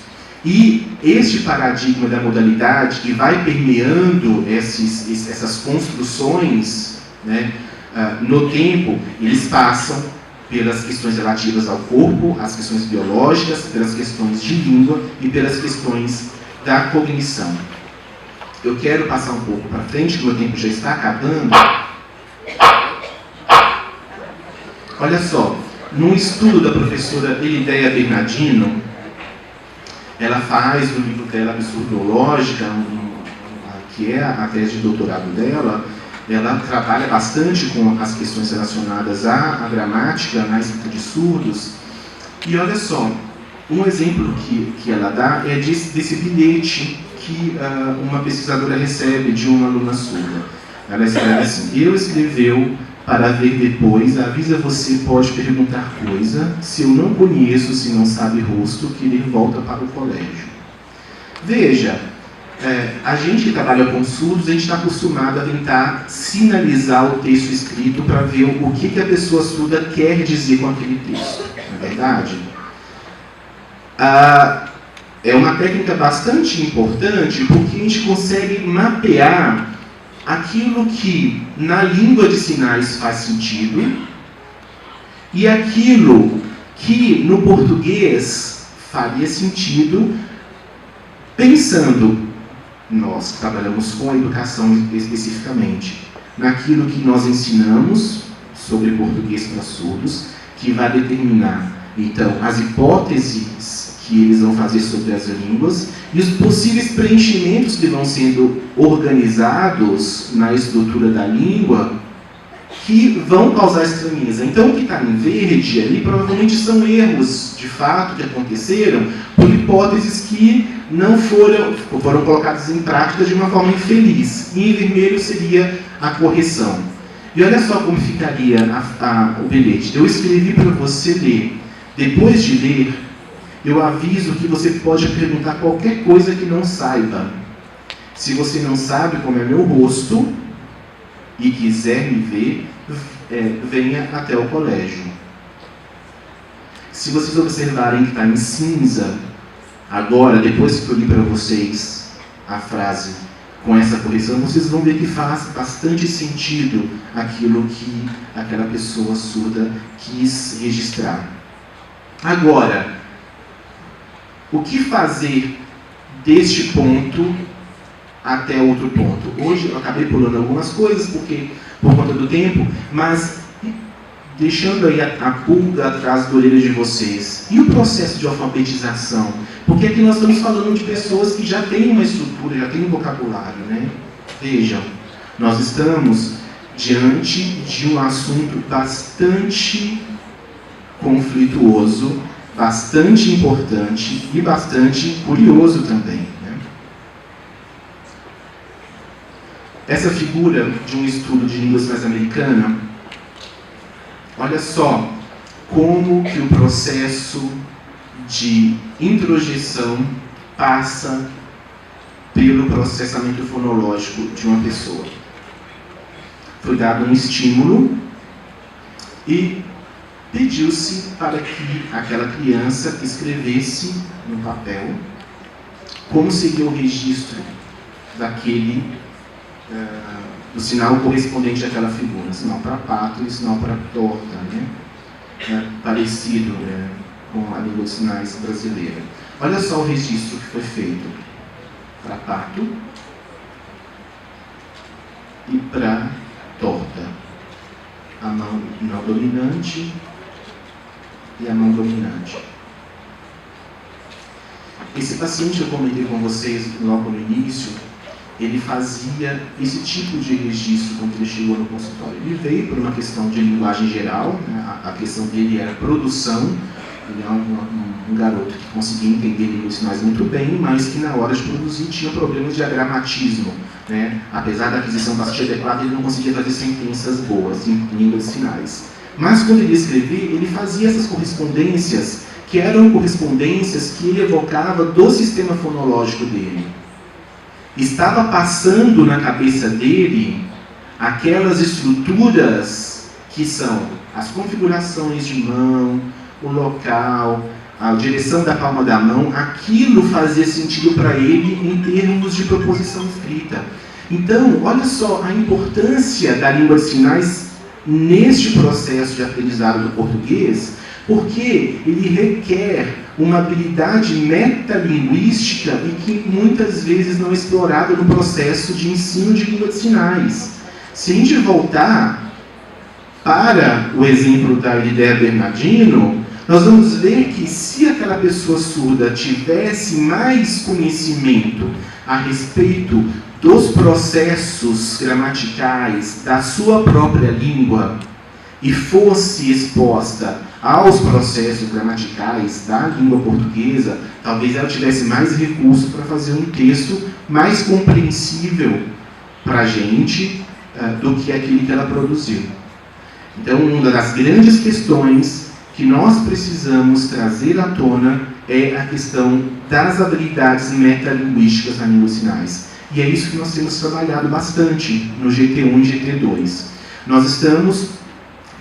E este paradigma da modalidade que vai permeando essas construções, né, no tempo, eles passam pelas questões relativas ao corpo, as questões biológicas, pelas questões de língua e pelas questões da cognição. Eu quero passar um pouco para frente, que o meu tempo já está acabando. Olha só, num estudo da professora Elideia Bernardino, ela faz no livro dela Absurdológica, que é a tese de doutorado dela, ela trabalha bastante com as questões relacionadas à gramática, na escrita de surdos. E olha só, um exemplo que ela dá é desse bilhete que uma pesquisadora recebe de uma aluna surda. Ela escreve assim: eu escreveu para ver depois, avisa você, pode perguntar coisa, se eu não conheço, se não sabe rosto, que ele volta para o colégio. Veja, a gente que trabalha com surdos, a gente está acostumado a tentar sinalizar o texto escrito para ver o que a pessoa surda quer dizer com aquele texto, não é verdade? É uma técnica bastante importante porque a gente consegue mapear aquilo que na língua de sinais faz sentido e aquilo que no português faria sentido, pensando, nós que trabalhamos com a educação especificamente, naquilo que nós ensinamos sobre português para surdos, que vai determinar, então, as hipóteses que eles vão fazer sobre as línguas e os possíveis preenchimentos que vão sendo organizados na estrutura da língua que vão causar estranheza. Então, o que está em verde ali provavelmente são erros, de fato, que aconteceram por hipóteses que não foram colocadas em prática de uma forma infeliz. E em vermelho seria a correção. E olha só como ficaria o bilhete. Eu escrevi para você ler. Depois de ler, eu aviso que você pode perguntar qualquer coisa que não saiba. Se você não sabe como é meu rosto e quiser me ver, venha até o colégio. Se vocês observarem que está em cinza, agora, depois que eu li para vocês a frase com essa correção, vocês vão ver que faz bastante sentido aquilo que aquela pessoa surda quis registrar. Agora, o que fazer deste ponto até outro ponto? Hoje eu acabei pulando algumas coisas por conta do tempo, mas deixando aí a pulga atrás da orelha de vocês. E o processo de alfabetização? Porque aqui nós estamos falando de pessoas que já têm uma estrutura, já têm um vocabulário, né? Vejam, nós estamos diante de um assunto bastante conflituoso, bastante importante e bastante curioso também, né? Essa figura de um estudo de língua americana, olha só como que o processo de introjeção passa pelo processamento fonológico de uma pessoa. Foi dado um estímulo e pediu-se para que aquela criança escrevesse no papel como seria o registro do sinal correspondente àquela figura, sinal para pato e sinal para torta, né? Parecido com a língua de sinais brasileira. Olha só o registro que foi feito para pato e para torta. A mão não dominante e a mão dominante. Esse paciente que eu comentei com vocês logo no início, ele fazia esse tipo de registro quando ele chegou no consultório. Ele veio por uma questão de linguagem geral, né? A questão dele era produção. Ele é um garoto que conseguia entender línguas de sinais muito bem, mas que na hora de produzir tinha problemas de agramatismo, né? Apesar da aquisição bastante adequada, ele não conseguia fazer sentenças boas em línguas de sinais. Mas quando ele ia escrever, ele fazia essas correspondências, que eram correspondências que ele evocava do sistema fonológico dele. Estava passando na cabeça dele aquelas estruturas que são as configurações de mão, o local, a direção da palma da mão. Aquilo fazia sentido para ele em termos de proposição escrita. Então, olha só a importância da língua de sinais neste processo de aprendizado do português, porque ele requer uma habilidade metalinguística e que muitas vezes não é explorada no processo de ensino de língua de sinais. Se a gente voltar para o exemplo da Lidéia Bernardino, nós vamos ver que se aquela pessoa surda tivesse mais conhecimento a respeito dos processos gramaticais da sua própria língua e fosse exposta aos processos gramaticais da língua portuguesa, talvez ela tivesse mais recurso para fazer um texto mais compreensível para a gente do que aquele que ela produziu. Então, uma das grandes questões que nós precisamos trazer à tona é a questão das habilidades metalinguísticas na língua de sinais. E é isso que nós temos trabalhado bastante no GT1 e GT2. Nós estamos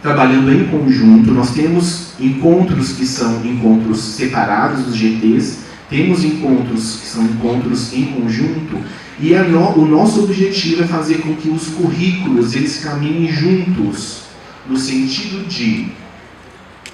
trabalhando em conjunto, nós temos encontros que são encontros separados dos GTs, temos encontros que são encontros em conjunto, e o nosso objetivo é fazer com que os currículos eles caminhem juntos, no sentido de,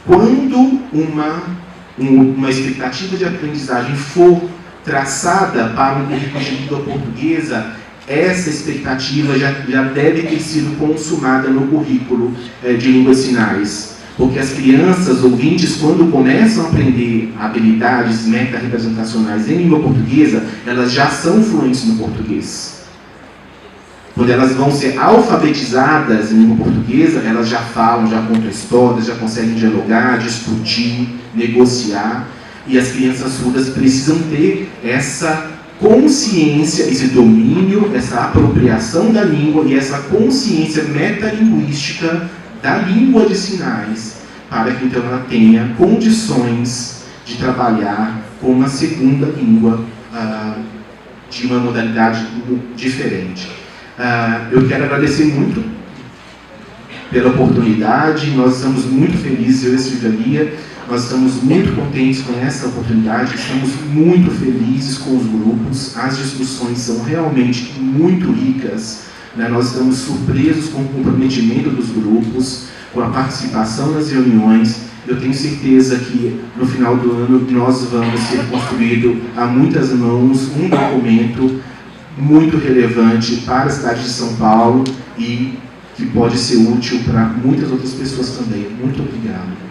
quando uma expectativa de aprendizagem for traçada para um currículo de língua portuguesa, essa expectativa já deve ter sido consumada no currículo de línguas sinais. Porque as crianças ouvintes, quando começam a aprender habilidades meta-representacionais em língua portuguesa, elas já são fluentes no português. Quando elas vão ser alfabetizadas em língua portuguesa, elas já falam, já contam histórias, já conseguem dialogar, discutir, negociar. E as crianças surdas precisam ter essa consciência, esse domínio, essa apropriação da língua e essa consciência metalinguística da língua de sinais, para que então ela tenha condições de trabalhar com uma segunda língua de uma modalidade diferente. Eu quero agradecer muito pela oportunidade, nós estamos muito felizes, eu e a Silvia, nós estamos muito contentes com essa oportunidade, estamos muito felizes com os grupos, as discussões são realmente muito ricas, né? Nós estamos surpresos com o comprometimento dos grupos, com a participação nas reuniões. Eu tenho certeza que no final do ano nós vamos ter construído a muitas mãos um documento muito relevante para a cidade de São Paulo e que pode ser útil para muitas outras pessoas também. Muito obrigado.